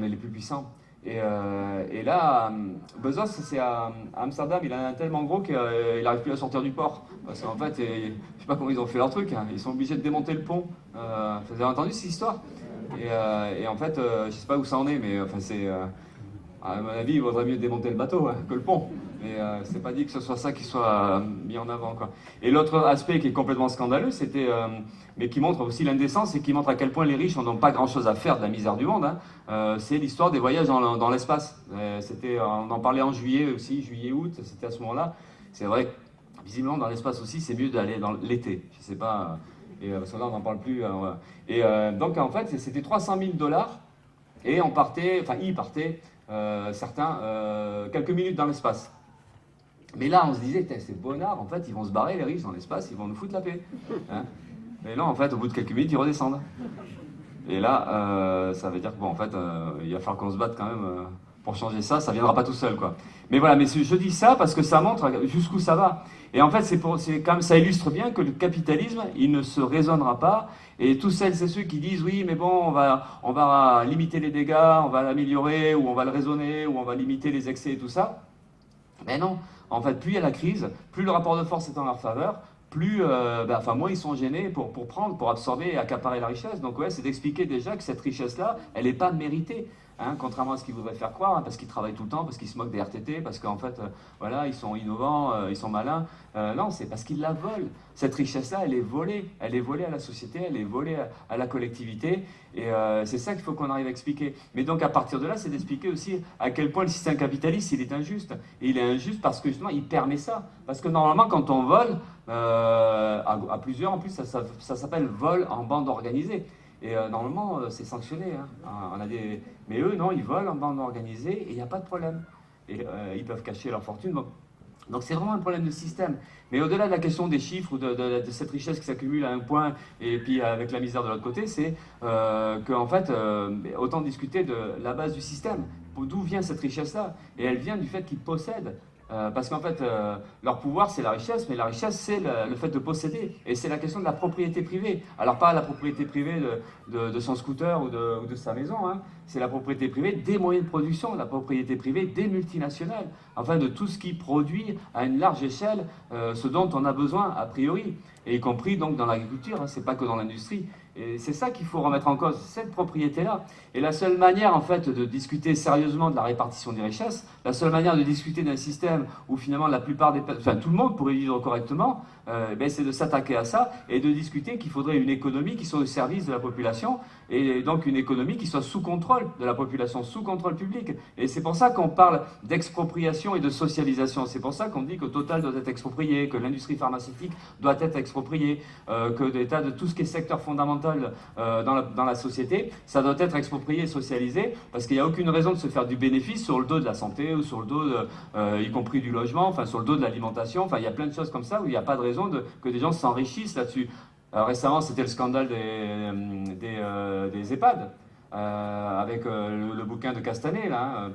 est les plus puissants. Et là, Bezos, c'est à Amsterdam, il a un tellement gros qu'il n'arrive plus à sortir du port. Parce qu'en fait, je ne sais pas comment ils ont fait leur truc, hein. Ils sont obligés de démonter le pont. Vous avez entendu cette histoire? Et en fait, je ne sais pas où ça en est, mais enfin, à mon avis, il vaudrait mieux démonter le bateau que le pont. Mais c'est pas dit que ce soit ça qui soit mis en avant, quoi. Et l'autre aspect qui est complètement scandaleux, mais qui montre aussi l'indécence et qui montre à quel point les riches n'ont pas grand-chose à faire de la misère du monde, hein, c'est l'histoire des voyages dans l'espace. On en parlait en juillet aussi, juillet-août, c'était à ce moment-là. C'est vrai que visiblement dans l'espace aussi, c'est mieux d'aller dans l'été. Je sais pas, parce que là on n'en parle plus. Donc en fait, c'était 300 000 dollars et ils partaient, certains, quelques minutes dans l'espace. Mais là, on se disait, c'est bonnard, en fait, ils vont se barrer, les riches, dans l'espace, ils vont nous foutre la paix. Hein. Et là, en fait, au bout de quelques minutes, ils redescendent. Et là, ça veut dire que, bon, en fait, il va falloir qu'on se batte quand même pour changer ça. Ça ne viendra pas tout seul, quoi. Mais voilà, mais je dis ça parce que ça montre jusqu'où ça va. Et en fait, quand même, ça illustre bien que le capitalisme, il ne se raisonnera pas. Et tous celles et ceux qui disent, oui, mais bon, on va limiter les dégâts, on va l'améliorer, ou on va le raisonner, ou on va limiter les excès et tout ça. Mais non, en fait, plus il y a la crise, plus le rapport de force est en leur faveur, plus, moins ils sont gênés pour prendre, pour absorber et accaparer la richesse. Donc ouais, c'est d'expliquer déjà que cette richesse-là, elle n'est pas méritée. Hein, contrairement à ce qu'ils voudraient faire croire, hein, parce qu'ils travaillent tout le temps, parce qu'ils se moquent des RTT, parce qu'en fait, voilà, ils sont innovants, ils sont malins. Non, c'est parce qu'ils la volent. Cette richesse-là, elle est volée à la société, elle est volée à la collectivité, et c'est ça qu'il faut qu'on arrive à expliquer. Mais donc à partir de là, c'est d'expliquer aussi à quel point le système capitaliste, il est injuste. Et il est injuste parce que justement, il permet ça. Parce que normalement, quand on vole, à plusieurs, en plus, ça s'appelle vol en bande organisée. Et normalement, c'est sanctionné. Hein. Mais eux, non, ils volent en bande organisée et il n'y a pas de problème. Et ils peuvent cacher leur fortune. Bon. Donc c'est vraiment un problème de système. Mais au-delà de la question des chiffres ou de cette richesse qui s'accumule à un point et puis avec la misère de l'autre côté, c'est qu'en fait, autant discuter de la base du système. D'où vient cette richesse-là? Et elle vient du fait qu'ils possèdent. Parce qu'en fait, leur pouvoir, c'est la richesse, mais la richesse, c'est le fait de posséder. Et c'est la question de la propriété privée. Alors, pas la propriété privée de son scooter ou de sa maison, hein. C'est la propriété privée des moyens de production, la propriété privée des multinationales, enfin de tout ce qui produit à une large échelle ce dont on a besoin, a priori. et y compris donc dans l'agriculture, hein, c'est pas que dans l'industrie. Et c'est ça qu'il faut remettre en cause, cette propriété-là. Et la seule manière, en fait, de discuter sérieusement de la répartition des richesses, la seule manière de discuter d'un système où finalement la plupart des... Enfin, tout le monde pourrait vivre correctement, c'est de s'attaquer à ça et de discuter qu'il faudrait une économie qui soit au service de la population et donc une économie qui soit sous contrôle de la population, sous contrôle public. Et c'est pour ça qu'on parle d'expropriation et de socialisation. C'est pour ça qu'on dit que Total doit être exproprié, que l'industrie pharmaceutique doit être expropriée, que l'État de tout ce qui est secteur fondamental dans la société, ça doit être exproprié et socialisé, parce qu'il n'y a aucune raison de se faire du bénéfice sur le dos de la santé ou sur le dos, y compris du logement, enfin sur le dos de l'alimentation. Enfin, il y a plein de choses comme ça où il n'y a pas de raison que des gens s'enrichissent là-dessus. Récemment, c'était le scandale des EHPAD, avec le bouquin de Castanet, là,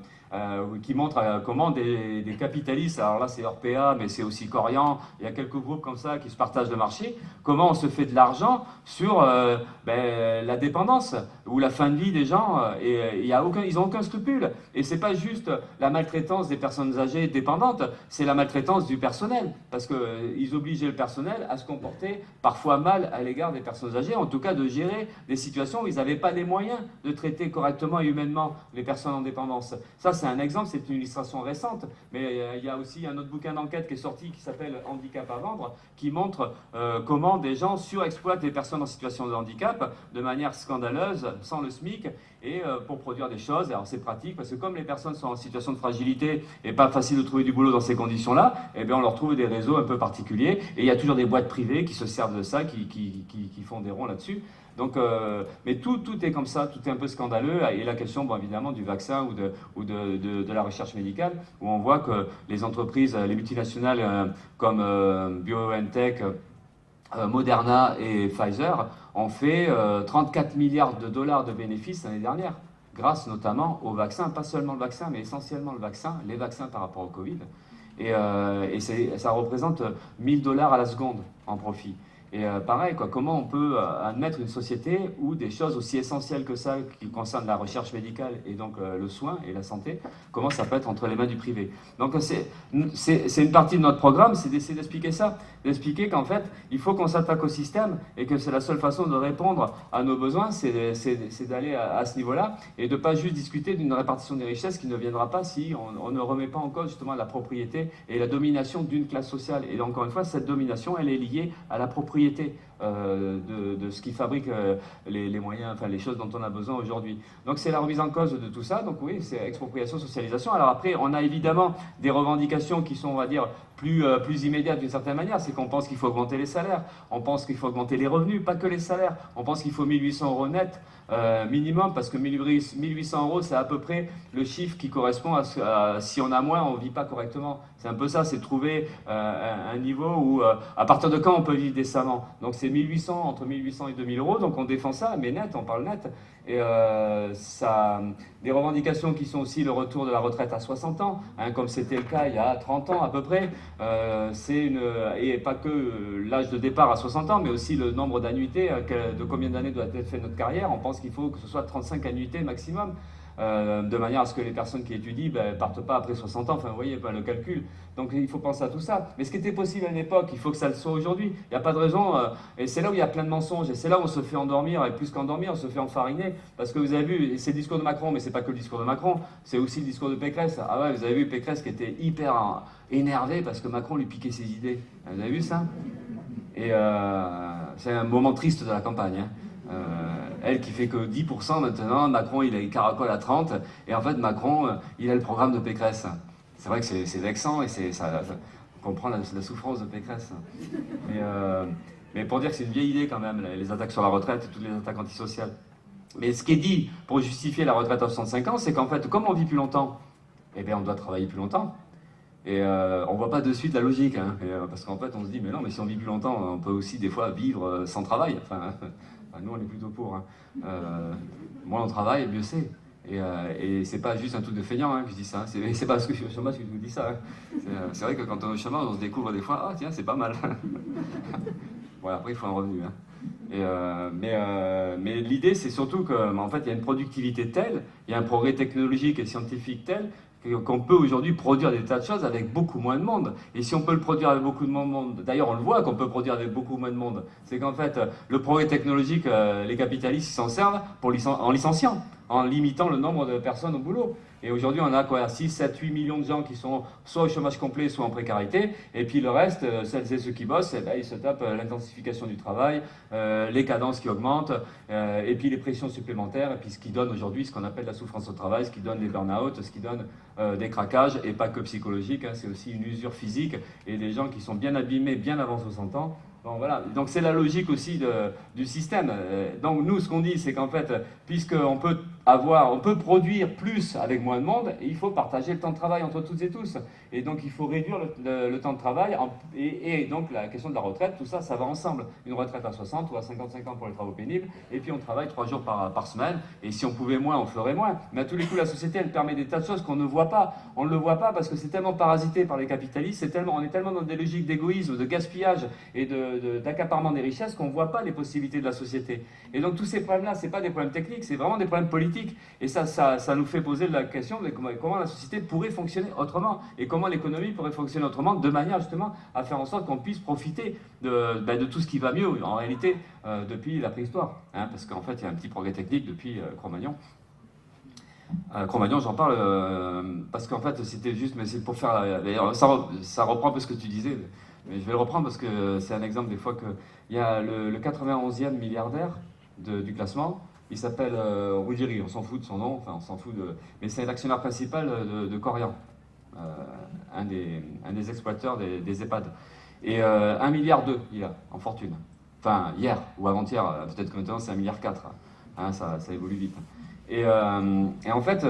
qui montre comment des capitalistes, alors là c'est Orpea, mais c'est aussi Corian, il y a quelques groupes comme ça qui se partagent le marché, comment on se fait de l'argent sur la dépendance ou la fin de vie des gens, et ils n'ont aucun scrupule. Et c'est pas juste la maltraitance des personnes âgées dépendantes, c'est la maltraitance du personnel, parce qu'ils obligeaient le personnel à se comporter parfois mal à l'égard des personnes âgées, en tout cas de gérer des situations où ils n'avaient pas les moyens de traiter correctement et humainement les personnes en dépendance. Ça, c'est un exemple, c'est une illustration récente, mais il y a aussi un autre bouquin d'enquête qui est sorti qui s'appelle Handicap à vendre, qui montre comment des gens surexploitent les personnes en situation de handicap de manière scandaleuse, sans le SMIC, et pour produire des choses. Alors c'est pratique, parce que comme les personnes sont en situation de fragilité et pas facile de trouver du boulot dans ces conditions-là, eh bien on leur trouve des réseaux un peu particuliers, et il y a toujours des boîtes privées qui se servent de ça, qui font des ronds là-dessus. Donc, mais tout est comme ça, tout est un peu scandaleux. Et la question, bon, évidemment, du vaccin ou de la recherche médicale, où on voit que les entreprises, les multinationales comme BioNTech, Moderna et Pfizer ont fait 34 milliards de dollars de bénéfices l'année dernière, grâce notamment au vaccin, pas seulement le vaccin, mais essentiellement le vaccin, les vaccins par rapport au Covid. Et ça représente 1000 dollars à la seconde en profit. Et pareil, quoi, comment on peut admettre une société où des choses aussi essentielles que ça, qui concernent la recherche médicale et donc le soin et la santé, comment ça peut être entre les mains du privé. Donc c'est une partie de notre programme, c'est d'essayer d'expliquer ça, d'expliquer qu'en fait, il faut qu'on s'attaque au système et que c'est la seule façon de répondre à nos besoins, c'est d'aller à ce niveau-là et de ne pas juste discuter d'une répartition des richesses qui ne viendra pas si on ne remet pas en cause justement la propriété et la domination d'une classe sociale. Et encore une fois, cette domination, elle est liée à la propriété de ce qui fabrique les moyens, enfin les choses dont on a besoin aujourd'hui. Donc c'est la remise en cause de tout ça, donc oui, c'est expropriation, socialisation. Alors après, on a évidemment des revendications qui sont, on va dire, plus immédiates d'une certaine manière, c'est qu'on pense qu'il faut augmenter les salaires, on pense qu'il faut augmenter les revenus, pas que les salaires, on pense qu'il faut 1800 € net minimum, parce que 1800 €, c'est à peu près le chiffre qui correspond à si on a moins, on ne vit pas correctement. C'est un peu ça, c'est trouver un niveau où, à partir de quand on peut vivre décemment. Donc c'est 1800, entre 1800 et 2000 €, donc on défend ça, mais net, on parle net. Et des revendications qui sont aussi le retour de la retraite à 60 ans, hein, comme c'était le cas il y a 30 ans à peu près. Et pas que l'âge de départ à 60 ans, mais aussi le nombre d'annuités, de combien d'années doit être fait notre carrière. On pense qu'il faut que ce soit 35 annuités maximum. De manière à ce que les personnes qui étudient ne partent pas après 60 ans, enfin vous voyez le calcul. Donc il faut penser à tout ça. Mais ce qui était possible à une époque, il faut que ça le soit aujourd'hui. Il n'y a pas de raison, et c'est là où il y a plein de mensonges, et c'est là où on se fait endormir, et plus qu'endormir, on se fait enfariner. Parce que vous avez vu, c'est le discours de Macron, mais c'est pas que le discours de Macron, c'est aussi le discours de Pécresse. Ah ouais, vous avez vu Pécresse qui était hyper énervé parce que Macron lui piquait ses idées. Vous avez vu ça? Et c'est un moment triste de la campagne, hein. Elle qui fait que 10% maintenant, Macron il caracole à 30, et en fait Macron il a le programme de Pécresse. C'est vrai que c'est vexant et ça comprend la souffrance de Pécresse. Mais pour dire que c'est une vieille idée quand même, les attaques sur la retraite et toutes les attaques antisociales. Mais ce qui est dit pour justifier la retraite à 65 ans, c'est qu'en fait, comme on vit plus longtemps, eh bien on doit travailler plus longtemps. Et on voit pas de suite la logique, hein, parce qu'en fait on se dit mais non, mais si on vit plus longtemps, on peut aussi des fois vivre sans travail. Enfin, nous on est plutôt pour. Hein. Moins on travaille, mieux c'est. Et c'est pas juste un truc de feignant, hein, que je dis ça. C'est pas parce que je suis au chômage que je vous dis ça. Hein. C'est vrai que quand on est au chômage, on se découvre des fois, ah tiens, c'est pas mal. Bon, après il faut un revenu. Hein. Mais l'idée c'est surtout qu'en fait il y a une productivité telle, il y a un progrès technologique et scientifique tel qu'on peut aujourd'hui produire des tas de choses avec beaucoup moins de monde. Et si on peut le produire avec beaucoup moins de monde, d'ailleurs on le voit qu'on peut produire avec beaucoup moins de monde, c'est qu'en fait le progrès technologique, les capitalistes ils s'en servent en licenciant, en limitant le nombre de personnes au boulot. Et aujourd'hui on a quoi, 6, 7, 8 millions de gens qui sont soit au chômage complet, soit en précarité, et puis le reste, celles et ceux qui bossent, eh ben, ils se tapent l'intensification du travail, les cadences qui augmentent, et puis les pressions supplémentaires, et puis ce qui donne aujourd'hui ce qu'on appelle la souffrance au travail, ce qui donne les burn-out, ce qui donne des craquages, et pas que psychologiques, hein, c'est aussi une usure physique, et des gens qui sont bien abîmés bien avant 60 ans. Bon, voilà. Donc c'est la logique aussi du système. Donc nous, ce qu'on dit, c'est qu'en fait, puisqu'on peut on peut produire plus avec moins de monde, il faut partager le temps de travail entre toutes et tous. Et donc il faut réduire le temps de travail, et donc la question de la retraite, tout ça, ça va ensemble. Une retraite à 60 ou à 55 ans pour les travaux pénibles, et puis on travaille 3 jours par semaine, et si on pouvait moins, on ferait moins. Mais à tous les coups, la société, elle permet des tas de choses qu'on ne voit pas. On ne le voit pas parce que c'est tellement parasité par les capitalistes, on est tellement dans des logiques d'égoïsme, de gaspillage et d'accaparement des richesses qu'on ne voit pas les possibilités de la société. Et donc tous ces problèmes-là, ce n'est pas des problèmes techniques, c'est vraiment des problèmes politiques. Et ça nous fait poser la question de comment la société pourrait fonctionner autrement, et comment l'économie pourrait fonctionner autrement, de manière justement à faire en sorte qu'on puisse profiter de tout ce qui va mieux, en réalité, depuis la préhistoire. Hein, parce qu'en fait, il y a un petit progrès technique depuis Cro-Magnon. Cro-Magnon, j'en parle parce qu'en fait, c'était juste, mais c'est pour faire... ça reprend un peu ce que tu disais, mais je vais le reprendre parce que c'est un exemple des fois qu'il y a le 91e milliardaire du classement. Il s'appelle Ruggieri, on s'en fout de son nom, enfin on s'en fout mais c'est l'actionnaire principal de Corian, un des exploiteurs des EHPAD. Et 1,2 milliard il a en fortune. Enfin hier ou avant-hier, peut-être que maintenant c'est 1,4 milliard. Hein, ça évolue vite. Et en fait,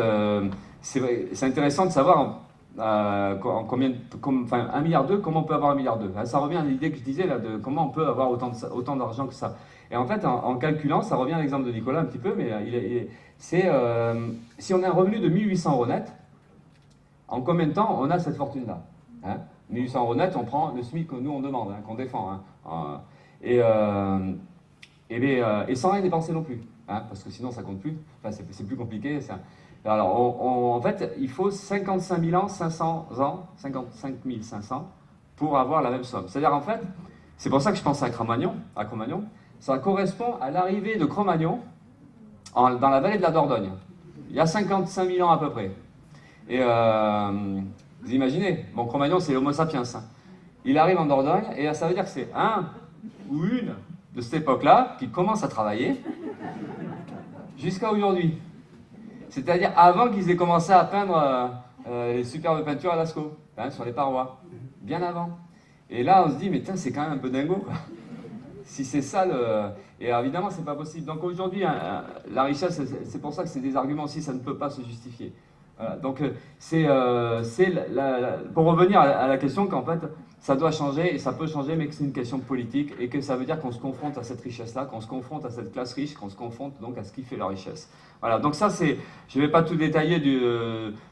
c'est intéressant de savoir combien, enfin 1,2 milliard, comment on peut avoir 1,2 milliard. Ça revient à l'idée que je disais là, de comment on peut avoir autant d'argent que ça. Et en fait, en calculant, ça revient à l'exemple de Nicolas un petit peu, mais si on a un revenu de 1800 € net, en combien de temps on a cette fortune-là, hein? 1800 € net, on prend le SMIC que nous on demande, hein, qu'on défend, hein, et sans rien dépenser non plus, hein, parce que sinon ça compte plus, enfin, c'est plus compliqué. Alors en fait, il faut 55 500 ans, 55 500 pour avoir la même somme. C'est-à-dire en fait, c'est pour ça que je pense à Cro-Magnon, ça correspond à l'arrivée de Cro-Magnon dans la vallée de la Dordogne, il y a 55 000 ans à peu près. Et vous imaginez, bon, Cro-Magnon c'est l'Homo sapiens, hein. Il arrive en Dordogne, et ça veut dire que c'est un ou une de cette époque-là qui commence à travailler jusqu'à aujourd'hui. C'est-à-dire avant qu'ils aient commencé à peindre les superbes peintures à Lascaux, hein, sur les parois, bien avant. Et là on se dit, mais tiens, c'est quand même un peu dingo, quoi. Si c'est ça, et évidemment, c'est pas possible. Donc aujourd'hui, la richesse, c'est pour ça que c'est des arguments aussi, ça ne peut pas se justifier. Voilà. Donc pour revenir à la question qu'en fait, ça doit changer, et ça peut changer, mais que c'est une question politique, et que ça veut dire qu'on se confronte à cette richesse-là, qu'on se confronte à cette classe riche, qu'on se confronte donc à ce qui fait la richesse. Voilà, donc ça c'est, je ne vais pas tout détailler,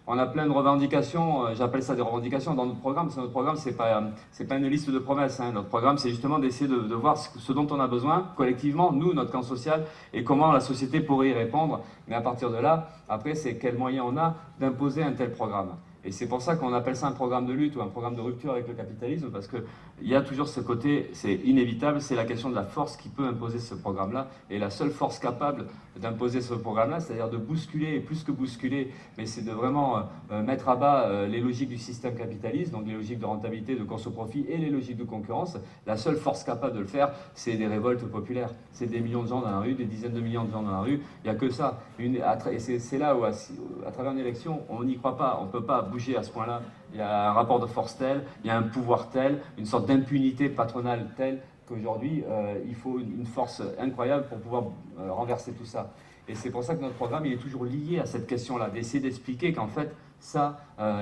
on a plein de revendications, j'appelle ça des revendications dans notre programme, parce que notre programme c'est pas une liste de promesses, hein. Notre programme c'est justement d'essayer de voir ce dont on a besoin collectivement, nous, notre camp social, et comment la société pourrait y répondre, mais à partir de là, après c'est quels moyens on a d'imposer un tel programme. Et c'est pour ça qu'on appelle ça un programme de lutte ou un programme de rupture avec le capitalisme, parce qu'il y a toujours ce côté, c'est inévitable, c'est la question de la force qui peut imposer ce programme-là, et la seule force capable d'imposer ce programme-là, c'est-à-dire de bousculer, et plus que bousculer, mais c'est de vraiment mettre à bas les logiques du système capitaliste, donc les logiques de rentabilité, de conso-profit et les logiques de concurrence. La seule force capable de le faire, c'est des révoltes populaires. C'est des millions de gens dans la rue, des dizaines de millions de gens dans la rue, il n'y a que ça. Et c'est là où, à travers une élection, on n'y croit pas, on ne peut pas bouger à ce point-là. Il y a un rapport de force tel, il y a un pouvoir tel, une sorte d'impunité patronale telle qu'aujourd'hui, il faut une force incroyable pour pouvoir renverser tout ça. Et c'est pour ça que notre programme, il est toujours lié à cette question-là, d'essayer d'expliquer qu'en fait, ça,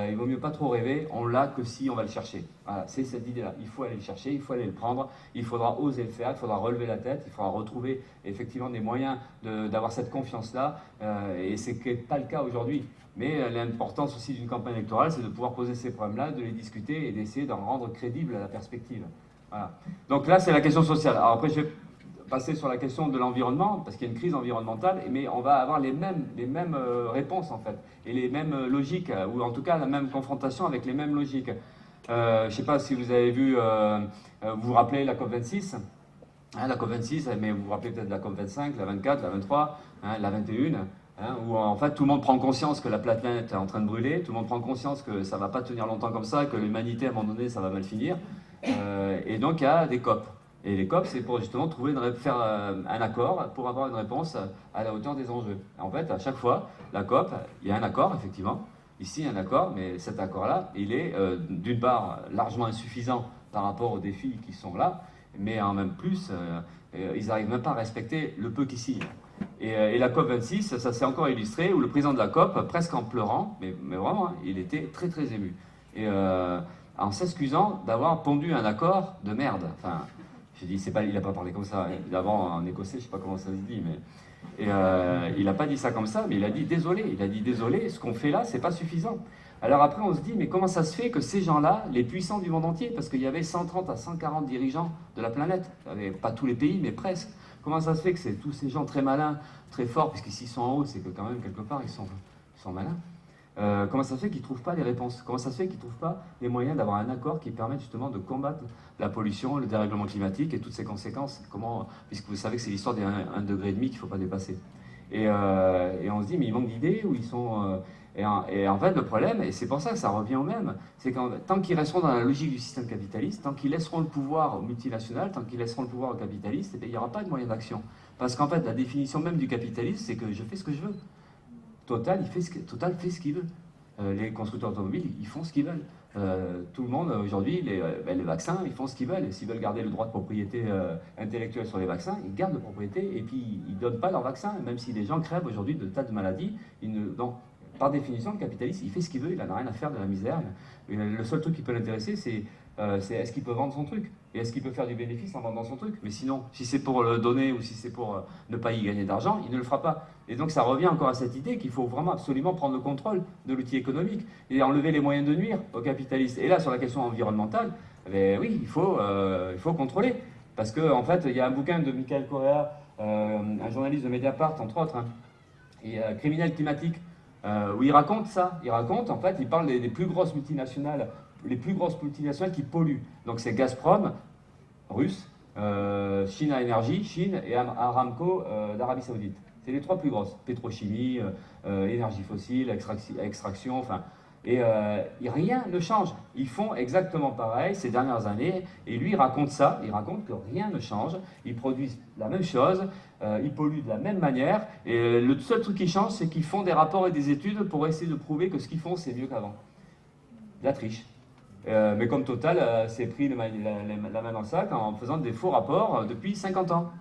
il vaut mieux pas trop rêver, on l'a que si on va le chercher. Voilà, c'est cette idée-là. Il faut aller le chercher, il faut aller le prendre, il faudra oser le faire, il faudra relever la tête, il faudra retrouver effectivement des moyens d'avoir cette confiance-là, et c'est pas le cas aujourd'hui. Mais l'importance aussi d'une campagne électorale, c'est de pouvoir poser ces problèmes-là, de les discuter et d'essayer d'en rendre crédible la perspective. Voilà. Donc là, c'est la question sociale. Alors après, passer sur la question de l'environnement, parce qu'il y a une crise environnementale, mais on va avoir les mêmes réponses en fait, et les mêmes logiques, ou en tout cas la même confrontation avec les mêmes logiques. Je ne sais pas si vous avez vu, vous vous rappelez la COP26, hein, la COP26, mais vous vous rappelez peut-être la COP25, la 24, la 23, hein, la 21, hein, où en fait tout le monde prend conscience que la planète est en train de brûler, tout le monde prend conscience que ça ne va pas tenir longtemps comme ça, que l'humanité à un moment donné ça va mal finir, et donc il y a des COP. Et les COP, c'est pour justement faire un accord pour avoir une réponse à la hauteur des enjeux. En fait, à chaque fois, la COP, il y a un accord, effectivement. Ici, il y a un accord, mais cet accord-là, il est d'une part largement insuffisant par rapport aux défis qui sont là, mais en même plus, ils n'arrivent même pas à respecter le peu qui signe. Et la COP 26, ça s'est encore illustré, où le président de la COP, presque en pleurant, mais vraiment, hein, il était très très ému. Et en s'excusant d'avoir pondu un accord de merde. Enfin, j'ai dit, il n'a pas parlé comme ça. D'avant, en écossais, je ne sais pas comment ça se dit, mais. Et il n'a pas dit ça comme ça, mais il a dit désolé. Il a dit désolé, ce qu'on fait là, c'est pas suffisant. Alors après, on se dit, mais comment ça se fait que ces gens-là, les puissants du monde entier, parce qu'il y avait 130 à 140 dirigeants de la planète, pas tous les pays, mais presque, comment ça se fait que c'est tous ces gens très malins, très forts, puisqu'ils sont en haut, c'est que quand même, quelque part, ils sont malins. Comment ça se fait qu'ils ne trouvent pas les réponses? Comment ça se fait qu'ils ne trouvent pas les moyens d'avoir un accord qui permette justement de combattre la pollution, le dérèglement climatique et toutes ses conséquences? Puisque vous savez que c'est l'histoire des 1,5 degré qu'il ne faut pas dépasser. Et on se dit, mais ils manquent d'idées ou ils sont... et en fait, le problème, et c'est pour ça que ça revient au même, c'est que tant qu'ils resteront dans la logique du système capitaliste, tant qu'ils laisseront le pouvoir aux multinationales, tant qu'ils laisseront le pouvoir aux capitalistes, il n'y aura pas de moyen d'action. Parce qu'en fait, la définition même du capitalisme, c'est que je fais ce que je veux. Total fait ce qu'il veut. Les constructeurs automobiles, ils font ce qu'ils veulent. Tout le monde, aujourd'hui, les vaccins, ils font ce qu'ils veulent. S'ils veulent garder le droit de propriété intellectuelle sur les vaccins, ils gardent la propriété et puis ils ne donnent pas leurs vaccins. Même si les gens crèvent aujourd'hui de tas de maladies, donc, par définition, le capitaliste, il fait ce qu'il veut, il n'en a rien à faire de la misère. Et le seul truc qui peut l'intéresser, c'est est-ce qu'il peut vendre son truc et est-ce qu'il peut faire du bénéfice en vendant son truc. Mais sinon, si c'est pour le donner ou si c'est pour ne pas y gagner d'argent, il ne le fera pas. Et donc ça revient encore à cette idée qu'il faut vraiment absolument prendre le contrôle de l'outil économique et enlever les moyens de nuire aux capitalistes. Et là, sur la question environnementale, eh oui, il faut contrôler. Parce qu'en fait, il y a un bouquin de Michael Correa, un journaliste de Mediapart, entre autres, hein, et Criminel climatique, où il raconte ça. En fait, il parle des plus grosses multinationales, qui polluent. Donc c'est Gazprom, russe, Chine Energy, Chine, et Aramco d'Arabie Saoudite. C'est les 3 plus grosses. Pétrochimie, énergie fossile, extraction, enfin. Et rien ne change. Ils font exactement pareil ces dernières années. Et lui, il raconte ça. Il raconte que rien ne change. Ils produisent la même chose. Ils polluent de la même manière. Et le seul truc qui change, c'est qu'ils font des rapports et des études pour essayer de prouver que ce qu'ils font, c'est mieux qu'avant. De la triche. Mais comme Total s'est pris la main dans le sac en faisant des faux rapports depuis 50 ans.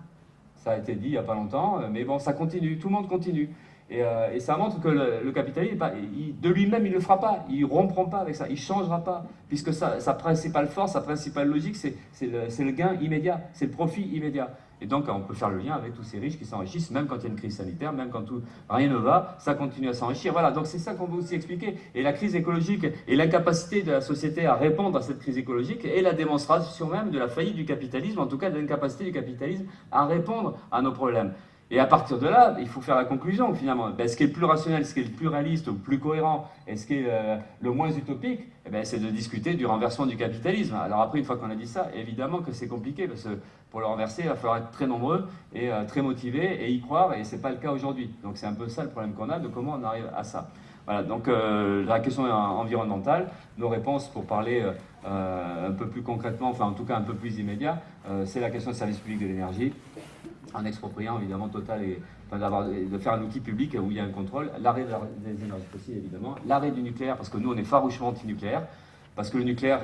Ça a été dit il n'y a pas longtemps, mais bon, ça continue, tout le monde continue. Et ça montre que le capitalisme, de lui-même, il ne le fera pas, il ne rompra pas avec ça, il ne changera pas, puisque sa principale force, sa principale logique, c'est le gain immédiat, c'est le profit immédiat. Et donc, on peut faire le lien avec tous ces riches qui s'enrichissent, même quand il y a une crise sanitaire, même quand rien ne va, ça continue à s'enrichir. Voilà, donc c'est ça qu'on veut aussi expliquer. Et la crise écologique et l'incapacité de la société à répondre à cette crise écologique est la démonstration même de la faillite du capitalisme, en tout cas de l'incapacité du capitalisme à répondre à nos problèmes. Et à partir de là, il faut faire la conclusion finalement. Ce qui est le plus rationnel, ce qui est le plus réaliste, le plus cohérent, et ce qui est le moins utopique, c'est de discuter du renversement du capitalisme. Alors après, une fois qu'on a dit ça, évidemment que c'est compliqué, parce que pour le renverser, il va falloir être très nombreux et très motivés et y croire, et ce n'est pas le cas aujourd'hui. Donc c'est un peu ça le problème qu'on a, de comment on arrive à ça. Voilà, donc la question environnementale, nos réponses pour parler un peu plus concrètement, enfin en tout cas un peu plus immédiat, c'est la question du service public de l'énergie, en expropriant évidemment Total et de faire un outil public où il y a un contrôle, l'arrêt des énergies fossiles évidemment, l'arrêt du nucléaire, parce que nous on est farouchement anti-nucléaire, parce que le nucléaire,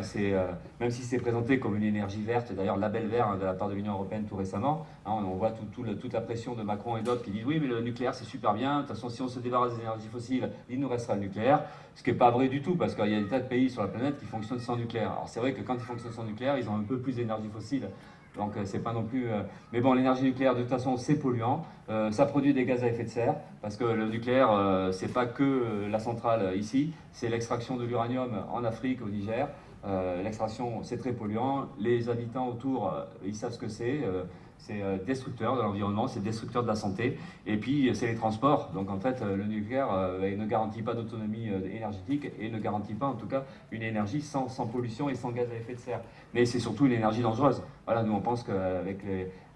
même si c'est présenté comme une énergie verte, d'ailleurs label vert de la part de l'Union européenne tout récemment, hein, on voit toute la pression de Macron et d'autres qui disent oui mais le nucléaire c'est super bien, de toute façon si on se débarrasse des énergies fossiles, il nous restera le nucléaire, ce qui n'est pas vrai du tout, parce qu'il y a des tas de pays sur la planète qui fonctionnent sans nucléaire. Alors c'est vrai que quand ils fonctionnent sans nucléaire, ils ont un peu plus d'énergie fossile. Donc c'est pas non plus... Mais bon, l'énergie nucléaire, de toute façon, c'est polluant. Ça produit des gaz à effet de serre, parce que le nucléaire, c'est pas que la centrale ici, c'est l'extraction de l'uranium en Afrique, au Niger, L'extraction, c'est très polluant. Les habitants autour, ils savent ce que c'est. C'est destructeur de l'environnement, c'est destructeur de la santé. Et puis, c'est les transports. Donc, en fait, le nucléaire il ne garantit pas d'autonomie énergétique et ne garantit pas, en tout cas, une énergie sans pollution et sans gaz à effet de serre. Mais c'est surtout une énergie dangereuse. Voilà, nous, on pense qu'avec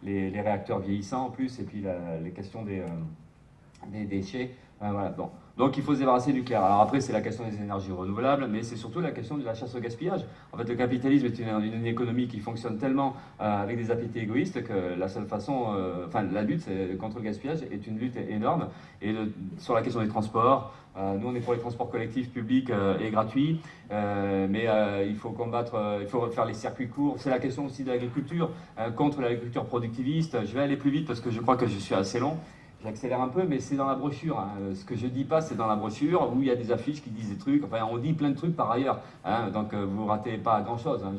les réacteurs vieillissants, en plus, et puis les questions des déchets, voilà, bon. Donc il faut se débarrasser du nucléaire. Alors après, c'est la question des énergies renouvelables, mais c'est surtout la question de la chasse au gaspillage. En fait, le capitalisme est une économie qui fonctionne tellement avec des appétits égoïstes que la seule façon, la lutte contre le gaspillage est une lutte énorme. Et sur la question des transports, nous on est pour les transports collectifs, publics et gratuits, mais il faut combattre, il faut faire les circuits courts. C'est la question aussi de l'agriculture, contre l'agriculture productiviste. Je vais aller plus vite parce que je crois que je suis assez long. J'accélère un peu, mais c'est dans la brochure. Hein. Ce que je dis pas, c'est dans la brochure où il y a des affiches qui disent des trucs. Enfin, on dit plein de trucs par ailleurs. Hein. Donc, vous ratez pas grand-chose. Hein.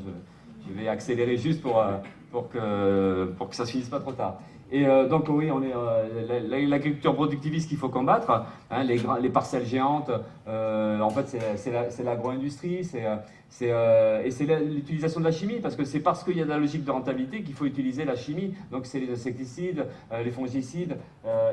Je vais accélérer juste pour que ça se finisse pas trop tard. Et donc, oui, on est l'agriculture productiviste qu'il faut combattre. Hein, les parcelles géantes, en fait, c'est l'agro-industrie, et c'est l'utilisation de la chimie, parce que c'est parce qu'il y a de la logique de rentabilité qu'il faut utiliser la chimie. Donc, c'est les insecticides, les fongicides,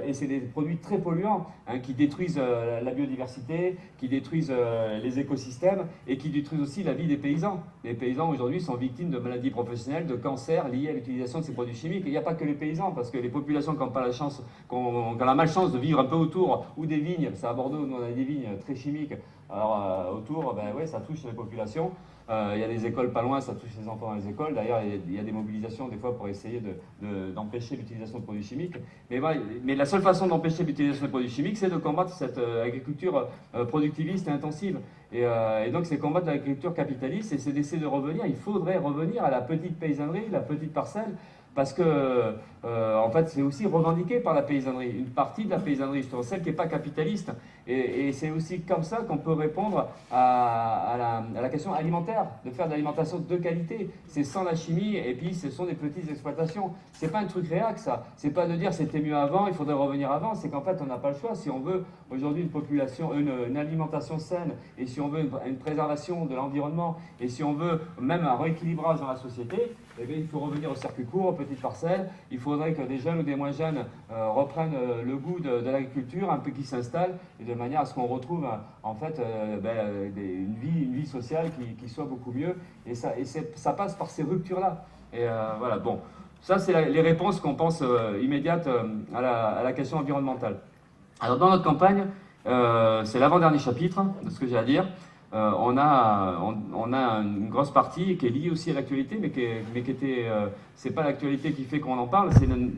et c'est des produits très polluants hein, qui détruisent la biodiversité, qui détruisent les écosystèmes et qui détruisent aussi la vie des paysans. Les paysans aujourd'hui sont victimes de maladies professionnelles, de cancers liés à l'utilisation de ces produits chimiques. Et il n'y a pas que les paysans, parce que les populations qui ont la malchance de vivre un peu autour, ou des vignes, c'est à Bordeaux, nous on a des vignes très chimiques, alors autour, ben ouais, ça touche les populations. Il y a des écoles pas loin, ça touche les enfants dans les écoles. D'ailleurs, il y a des mobilisations des fois pour essayer d'empêcher l'utilisation de produits chimiques. Mais la seule façon d'empêcher l'utilisation de produits chimiques, c'est de combattre cette agriculture productiviste et intensive. Et donc, c'est combattre l'agriculture capitaliste et c'est d'essayer de revenir. Il faudrait revenir à la petite paysannerie, la petite parcelle, parce que, en fait, c'est aussi revendiqué par la paysannerie, une partie de la paysannerie, justement, celle qui n'est pas capitaliste. Et c'est aussi comme ça qu'on peut répondre à la question alimentaire, de faire de l'alimentation de qualité. C'est sans la chimie, et puis ce sont des petites exploitations. C'est pas un truc réac, ça. C'est pas de dire c'était mieux avant, il faudrait revenir avant. C'est qu'en fait, on n'a pas le choix. Si on veut aujourd'hui une alimentation saine, et si on veut une préservation de l'environnement, et si on veut même un rééquilibrage dans la société, eh bien, il faut revenir au circuit court, aux petites parcelles. Il faudrait que des jeunes ou des moins jeunes reprennent le goût de l'agriculture, un peu qui s'installe, et de manière à ce qu'on retrouve en fait une vie sociale qui soit beaucoup mieux. Et ça passe par ces ruptures-là. Et voilà, bon. Ça, c'est les réponses qu'on pense immédiates à la question environnementale. Alors, dans notre campagne, c'est l'avant-dernier chapitre de ce que j'ai à dire. On a une grosse partie qui est liée aussi à l'actualité, mais qui était, c'est pas l'actualité qui fait qu'on en parle,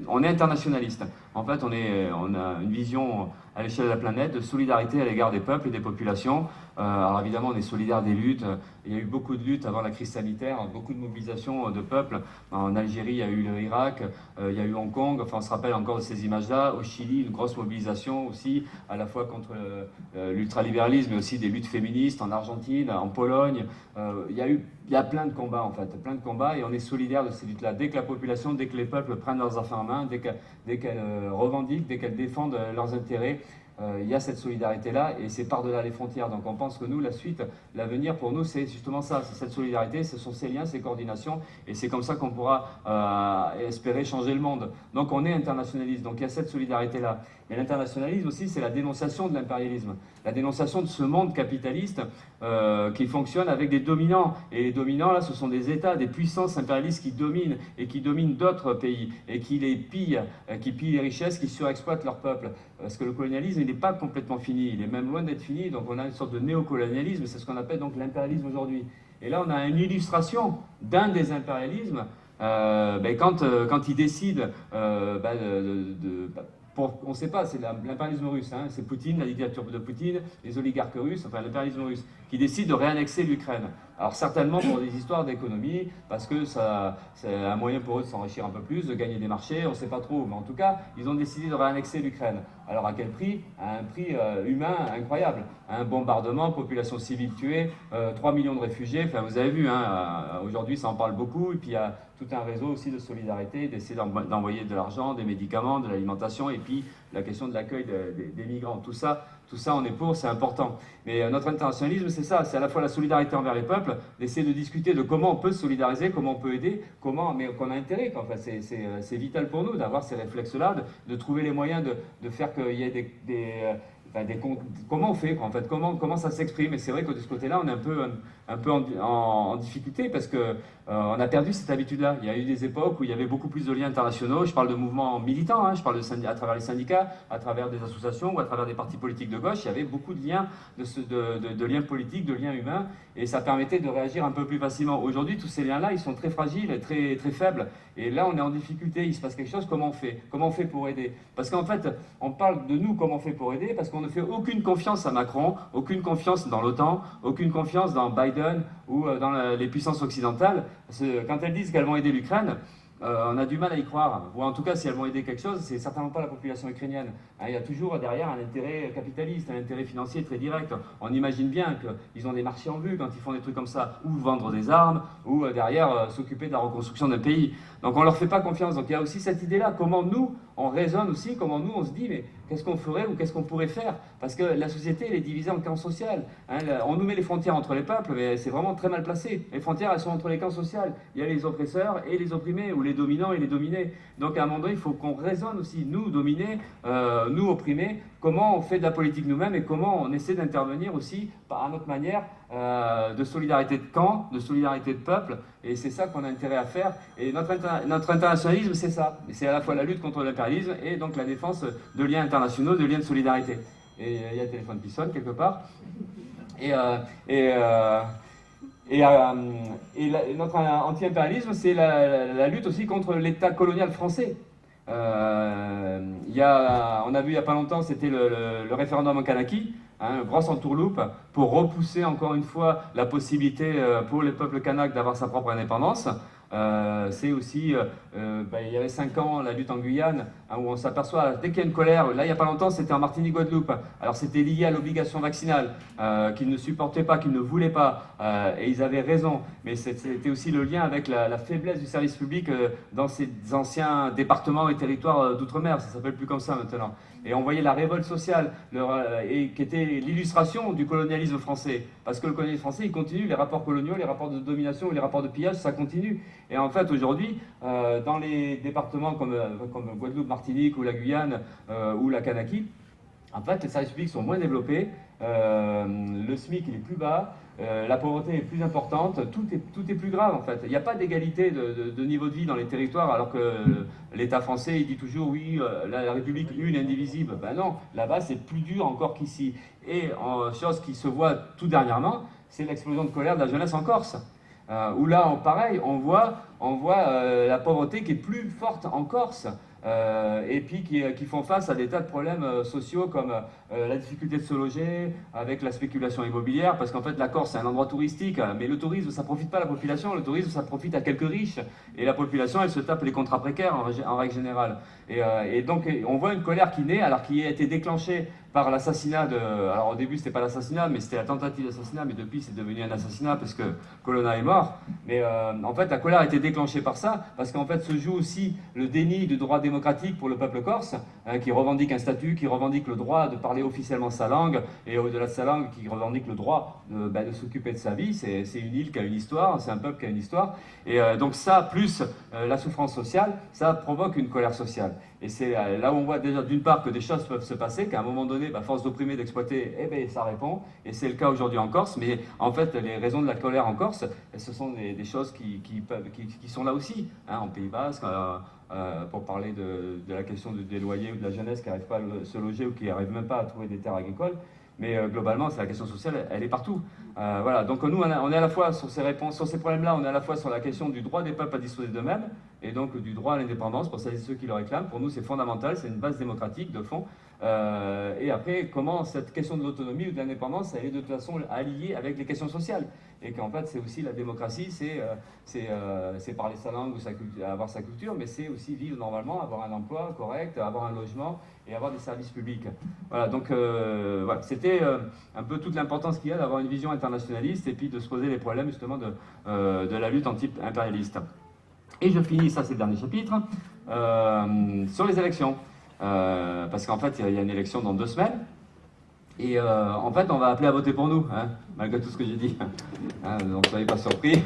on est internationaliste. En fait, on a une vision à l'échelle de la planète de solidarité à l'égard des peuples et des populations. Alors évidemment, on est solidaire des luttes. Il y a eu beaucoup de luttes avant la crise sanitaire, beaucoup de mobilisations de peuples. En Algérie, il y a eu le Irak, il y a eu Hong Kong. Enfin, on se rappelle encore de ces images-là. Au Chili, une grosse mobilisation aussi, à la fois contre l'ultralibéralisme, mais aussi des luttes féministes en Argentine, en Pologne. Il y a plein de combats, en fait, plein de combats, et on est solidaire de ces luttes-là. Dès que la population, dès que les peuples prennent leurs affaires en main, dès qu'elles revendiquent, dès qu'elles défendent leurs intérêts, il y a cette solidarité-là, et c'est par-delà les frontières. Donc on pense que nous, la suite, l'avenir pour nous, c'est justement ça, c'est cette solidarité, ce sont ces liens, ces coordinations, et c'est comme ça qu'on pourra espérer changer le monde. Donc on est internationaliste, donc il y a cette solidarité-là. Mais l'internationalisme aussi, c'est la dénonciation de l'impérialisme, la dénonciation de ce monde capitaliste qui fonctionne avec des dominants. Et les dominants, là, ce sont des États, des puissances impérialistes qui dominent et qui dominent d'autres pays et qui les pillent, qui pillent les richesses, qui surexploitent leur peuple. Parce que le colonialisme, il n'est pas complètement fini, il est même loin d'être fini. Donc on a une sorte de néocolonialisme, c'est ce qu'on appelle donc l'impérialisme aujourd'hui. Et là, on a une illustration d'un des impérialismes quand ils décident on ne sait pas, c'est l'impérialisme russe, hein, c'est Poutine, la dictature de Poutine, les oligarques russes, enfin l'impérialisme russe, qui décide de réannexer l'Ukraine. Alors certainement pour des histoires d'économie, parce que c'est un moyen pour eux de s'enrichir un peu plus, de gagner des marchés, on ne sait pas trop, mais en tout cas, ils ont décidé de réannexer l'Ukraine. Alors à quel prix? À un prix humain incroyable. Un bombardement, population civile tuée, 3 millions de réfugiés, enfin vous avez vu, hein, aujourd'hui ça en parle beaucoup, et puis il y a tout un réseau aussi de solidarité, d'essayer d'envoyer de l'argent, des médicaments, de l'alimentation, et puis la question de l'accueil des migrants. Tout ça tout ça on est pour, c'est important. Mais notre internationalisme, c'est ça, c'est à la fois la solidarité envers les peuples, d'essayer de discuter de comment on peut se solidariser, comment on peut aider, mais qu'on a intérêt, quoi. Enfin, c'est vital pour nous d'avoir ces réflexes-là, de trouver les moyens de faire qu'il y ait comment on fait, quoi, en fait, comment ça s'exprime. Et c'est vrai que de ce côté-là, on est un peu en difficulté parce que on a perdu cette habitude-là. Il y a eu des époques où il y avait beaucoup plus de liens internationaux. Je parle de mouvements militants, hein, je parle à travers les syndicats, à travers des associations ou à travers des partis politiques de gauche. Il y avait beaucoup de liens, de liens politiques, de liens humains, et ça permettait de réagir un peu plus facilement. Aujourd'hui, tous ces liens-là, ils sont très fragiles et très, très faibles. Et là, on est en difficulté. Il se passe quelque chose. Comment on fait? Comment on fait pour aider? Parce qu'en fait, on parle de nous, comment on fait pour aider, parce qu'on ne fait aucune confiance à Macron, aucune confiance dans l'OTAN, aucune confiance dans Biden ou dans les puissances occidentales. Quand elles disent qu'elles vont aider l'Ukraine, on a du mal à y croire. Ou en tout cas, si elles vont aider quelque chose, c'est certainement pas la population ukrainienne. Il y a toujours derrière un intérêt capitaliste, un intérêt financier très direct. On imagine bien qu'ils ont des marchés en vue quand ils font des trucs comme ça, ou vendre des armes, ou derrière s'occuper de la reconstruction d'un pays. Donc on leur fait pas confiance. Donc il y a aussi cette idée-là, comment nous, on raisonne aussi, comment nous, on se dit, mais qu'est-ce qu'on ferait ou qu'est-ce qu'on pourrait faire? Parce que la société, elle est divisée en camps sociaux. On nous met les frontières entre les peuples, mais c'est vraiment très mal placé. Les frontières, elles sont entre les camps sociaux. Il y a les oppresseurs et les opprimés, ou les dominants et les dominés. Donc à un moment donné, il faut qu'on raisonne aussi, nous dominés, nous opprimés, comment on fait de la politique nous-mêmes et comment on essaie d'intervenir aussi, à notre manière, de solidarité de camp, de solidarité de peuple. Et c'est ça qu'on a intérêt à faire. Et notre internationalisme, c'est ça. C'est à la fois la lutte contre l'impérialisme et donc la défense de liens internationaux, de liens de solidarité. Et il y a le téléphone qui sonne quelque part. Notre anti-impérialisme, c'est la lutte aussi contre l'État colonial français. On a vu il n'y a pas longtemps, c'était le référendum en Kanaki, hein, grosse entourloupe, pour repousser encore une fois la possibilité pour le peuple kanak d'avoir sa propre indépendance. C'est aussi, il y avait 5 ans, la lutte en Guyane, hein, où on s'aperçoit, dès qu'il y a une colère, là il n'y a pas longtemps, c'était en Martinique-Guadeloupe. Alors c'était lié à l'obligation vaccinale, qu'ils ne supportaient pas, qu'ils ne voulaient pas, et ils avaient raison. Mais c'était aussi le lien avec la faiblesse du service public dans ces anciens départements et territoires d'outre-mer, ça ne s'appelle plus comme ça maintenant. Et on voyait la révolte sociale, qui était l'illustration du colonialisme français. Parce que le colonialisme français, il continue, les rapports coloniaux, les rapports de domination, les rapports de pillage, ça continue. Et en fait, aujourd'hui, dans les départements comme Guadeloupe, Martinique ou la Guyane ou la Kanaki, en fait, les services publics sont moins développés, le SMIC il est plus bas, la pauvreté est plus importante, tout est plus grave en fait. Il n'y a pas d'égalité de niveau de vie dans les territoires, alors que l'État français il dit toujours oui, la République une indivisible. Ben non, là-bas c'est plus dur encore qu'ici. Et chose qui se voit tout dernièrement, c'est l'explosion de colère de la jeunesse en Corse. Où là, pareil, on voit la pauvreté qui est plus forte en Corse. Et puis qui font face à des tas de problèmes sociaux comme la difficulté de se loger, avec la spéculation immobilière, parce qu'en fait la Corse c'est un endroit touristique, mais le tourisme ça profite pas à la population, le tourisme ça profite à quelques riches, et la population elle se tape les contrats précaires en règle générale. Et donc on voit une colère qui naît, alors qui a été déclenchée par l'assassinat alors au début c'était pas l'assassinat, mais c'était la tentative d'assassinat, mais depuis c'est devenu un assassinat parce que Colonna est mort. Mais en fait la colère a été déclenchée par ça, parce qu'en fait se joue aussi le déni du droit démocratique pour le peuple corse, hein, qui revendique un statut, qui revendique le droit de parler officiellement sa langue, et au-delà de sa langue, qui revendique le droit de s'occuper de sa vie. C'est une île qui a une histoire, c'est un peuple qui a une histoire. Et donc ça, plus la souffrance sociale, ça provoque une colère sociale. Et c'est là où on voit déjà d'une part que des choses peuvent se passer, qu'à un moment donné, force d'opprimer, d'exploiter, ça répond. Et c'est le cas aujourd'hui en Corse. Mais en fait, les raisons de la colère en Corse, ce sont des choses qui sont là aussi, hein, en Pays Basque, pour parler de la question des loyers ou de la jeunesse qui n'arrive pas à se loger ou qui n'arrive même pas à trouver des terres agricoles. Mais globalement, c'est la question sociale, elle est partout. Voilà. Donc nous, on est à la fois sur ces réponses, sur ces problèmes-là, on est à la fois sur la question du droit des peuples à disposer d'eux-mêmes, et donc du droit à l'indépendance pour celles et ceux qui le réclament. Pour nous, c'est fondamental, c'est une base démocratique de fond. Et après, comment cette question de l'autonomie ou de l'indépendance, elle est de toute façon alliée avec les questions sociales. Et qu'en fait, c'est aussi la démocratie, c'est parler sa langue ou avoir sa culture, mais c'est aussi vivre normalement, avoir un emploi correct, avoir un logement et avoir des services publics. Voilà, donc voilà, c'était un peu toute l'importance qu'il y a d'avoir une vision internationaliste et puis de se poser les problèmes justement de la lutte anti-impérialiste. Et je finis, ça c'est le dernier chapitre, sur les élections. Parce qu'en fait, il y a une élection dans 2 semaines. Et en fait, on va appeler à voter pour nous, hein, malgré tout ce que j'ai dit. Hein, donc, soyez pas surpris.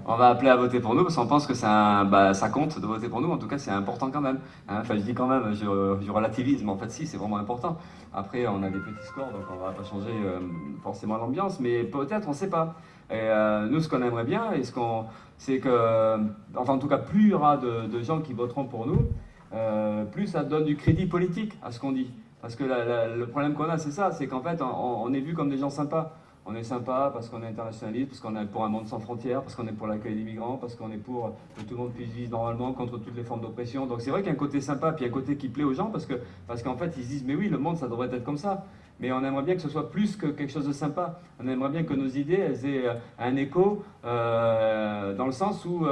On va appeler à voter pour nous parce qu'on pense que ça compte de voter pour nous. En tout cas, c'est important quand même. Hein. Enfin, je dis quand même, je relativise, mais en fait, si, c'est vraiment important. Après, on a des petits scores, donc on va pas changer forcément l'ambiance, mais peut-être, on ne sait pas. Et nous, ce qu'on aimerait bien, c'est que, enfin, en tout cas, plus il y aura de gens qui voteront pour nous, plus ça donne du crédit politique à ce qu'on dit. Parce que le problème qu'on a, c'est ça, c'est qu'en fait, on est vu comme des gens sympas. On est sympa parce qu'on est internationaliste, parce qu'on est pour un monde sans frontières, parce qu'on est pour l'accueil des migrants, parce qu'on est pour que tout le monde puisse vivre normalement contre toutes les formes d'oppression. Donc c'est vrai qu'il y a un côté sympa, puis un côté qui plaît aux gens, parce qu'en fait ils se disent mais oui, le monde ça devrait être comme ça. Mais on aimerait bien que ce soit plus que quelque chose de sympa. On aimerait bien que nos idées elles aient un écho dans le sens où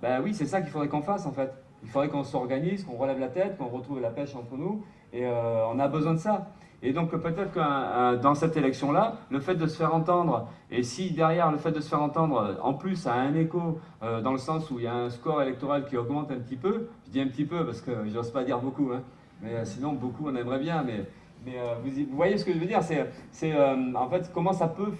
ben oui, c'est ça qu'il faudrait qu'on fasse en fait. Il faudrait qu'on s'organise, qu'on relève la tête, qu'on retrouve la pêche entre nous, et on a besoin de ça. Et donc peut-être que dans cette élection-là, le fait de se faire entendre, et si derrière le fait de se faire entendre, en plus a un écho, dans le sens où il y a un score électoral qui augmente un petit peu, je dis un petit peu parce que j'ose pas dire beaucoup, hein, mais sinon beaucoup on aimerait bien, mais vous voyez ce que je veux dire, c'est en fait comment ça peut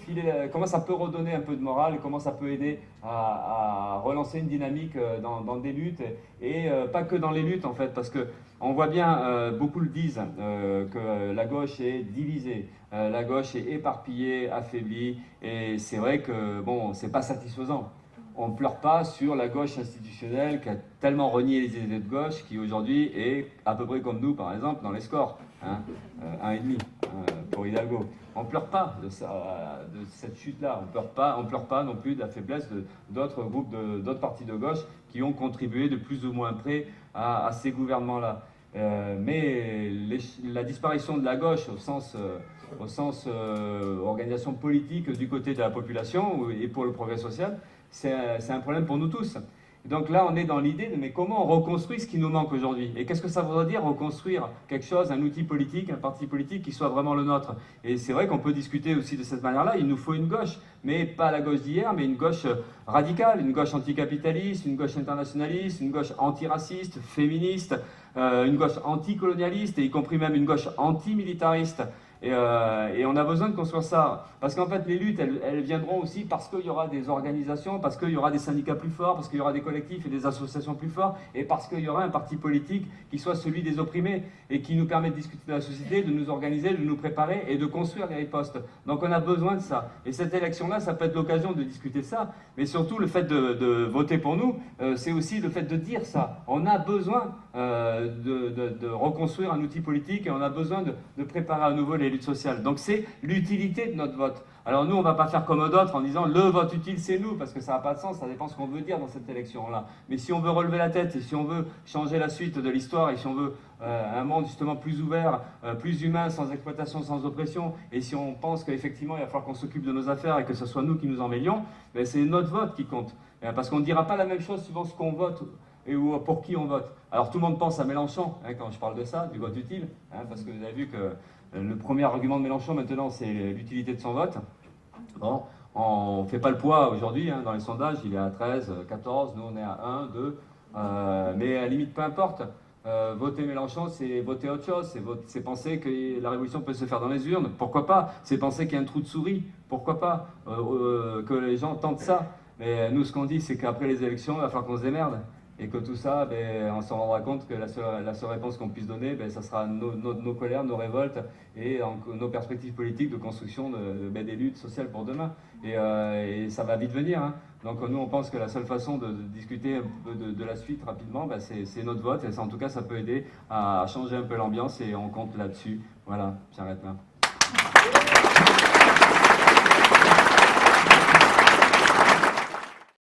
comment ça peut redonner un peu de morale, comment ça peut aider à relancer une dynamique dans des luttes, et pas que dans les luttes en fait, parce que on voit bien, beaucoup le disent, que la gauche est divisée, la gauche est éparpillée, affaiblie, et c'est vrai que bon, c'est pas satisfaisant. On ne pleure pas sur la gauche institutionnelle qui a tellement renié les idées de gauche, qui aujourd'hui est à peu près comme nous, par exemple, dans les scores, hein, 1,5 pour Hidalgo. On ne pleure pas de cette chute-là, on pleure pas non plus de la faiblesse d'autres groupes, d'autres partis de gauche qui ont contribué de plus ou moins près à ces gouvernements-là. Mais la disparition de la gauche au sens organisation politique du côté de la population et pour le progrès social, c'est un problème pour nous tous. Donc là, on est dans l'idée de mais comment on reconstruit ce qui nous manque aujourd'hui? Et qu'est-ce que ça voudrait dire reconstruire quelque chose, un outil politique, un parti politique qui soit vraiment le nôtre? Et c'est vrai qu'on peut discuter aussi de cette manière-là. Il nous faut une gauche, mais pas la gauche d'hier, mais une gauche radicale, une gauche anticapitaliste, une gauche internationaliste, une gauche antiraciste, féministe, une gauche anticolonialiste, et y compris même une gauche antimilitariste. Et on a besoin de construire ça. Parce qu'en fait, les luttes, elles viendront aussi parce qu'il y aura des organisations, parce qu'il y aura des syndicats plus forts, parce qu'il y aura des collectifs et des associations plus forts, et parce qu'il y aura un parti politique qui soit celui des opprimés, et qui nous permet de discuter de la société, de nous organiser, de nous préparer et de construire les ripostes. Donc on a besoin de ça. Et cette élection-là, ça peut être l'occasion de discuter de ça, mais surtout le fait de voter pour nous, c'est aussi le fait de dire ça. On a besoin de reconstruire un outil politique, et on a besoin de préparer à nouveau les luttes sociales. Donc c'est l'utilité de notre vote. Alors nous, on ne va pas faire comme d'autres en disant le vote utile c'est nous, parce que ça n'a pas de sens, ça dépend ce qu'on veut dire dans cette élection-là. Mais si on veut relever la tête, et si on veut changer la suite de l'histoire, et si on veut un monde justement plus ouvert, plus humain, sans exploitation, sans oppression, et si on pense qu'effectivement il va falloir qu'on s'occupe de nos affaires et que ce soit nous qui nous en mêlions, ben c'est notre vote qui compte. Parce qu'on ne dira pas la même chose suivant ce qu'on vote et pour qui on vote. Alors tout le monde pense à Mélenchon, hein, quand je parle de ça, du vote utile, hein, parce que vous avez vu que le premier argument de Mélenchon maintenant c'est l'utilité de son vote. Bon, on ne fait pas le poids aujourd'hui, hein, dans les sondages, il est à 13, 14, nous on est à 1, 2, mais à la limite peu importe. Voter Mélenchon, c'est voter autre chose, c'est penser que la révolution peut se faire dans les urnes, pourquoi pas? C'est penser qu'il y a un trou de souris, pourquoi pas? Que les gens tentent ça. Mais nous, ce qu'on dit, c'est qu'après les élections, il va falloir qu'on se démerde. Et que tout ça, ben, on s'en rendra compte que la seule réponse qu'on puisse donner, ben, ça sera nos colères, nos révoltes et nos perspectives politiques de construction des luttes sociales pour demain. Et ça va vite venir. Hein. Donc nous, on pense que la seule façon de discuter un peu de la suite rapidement, ben, c'est notre vote. Et ça, en tout cas, ça peut aider à changer un peu l'ambiance, et on compte là-dessus. Voilà, j'arrête là.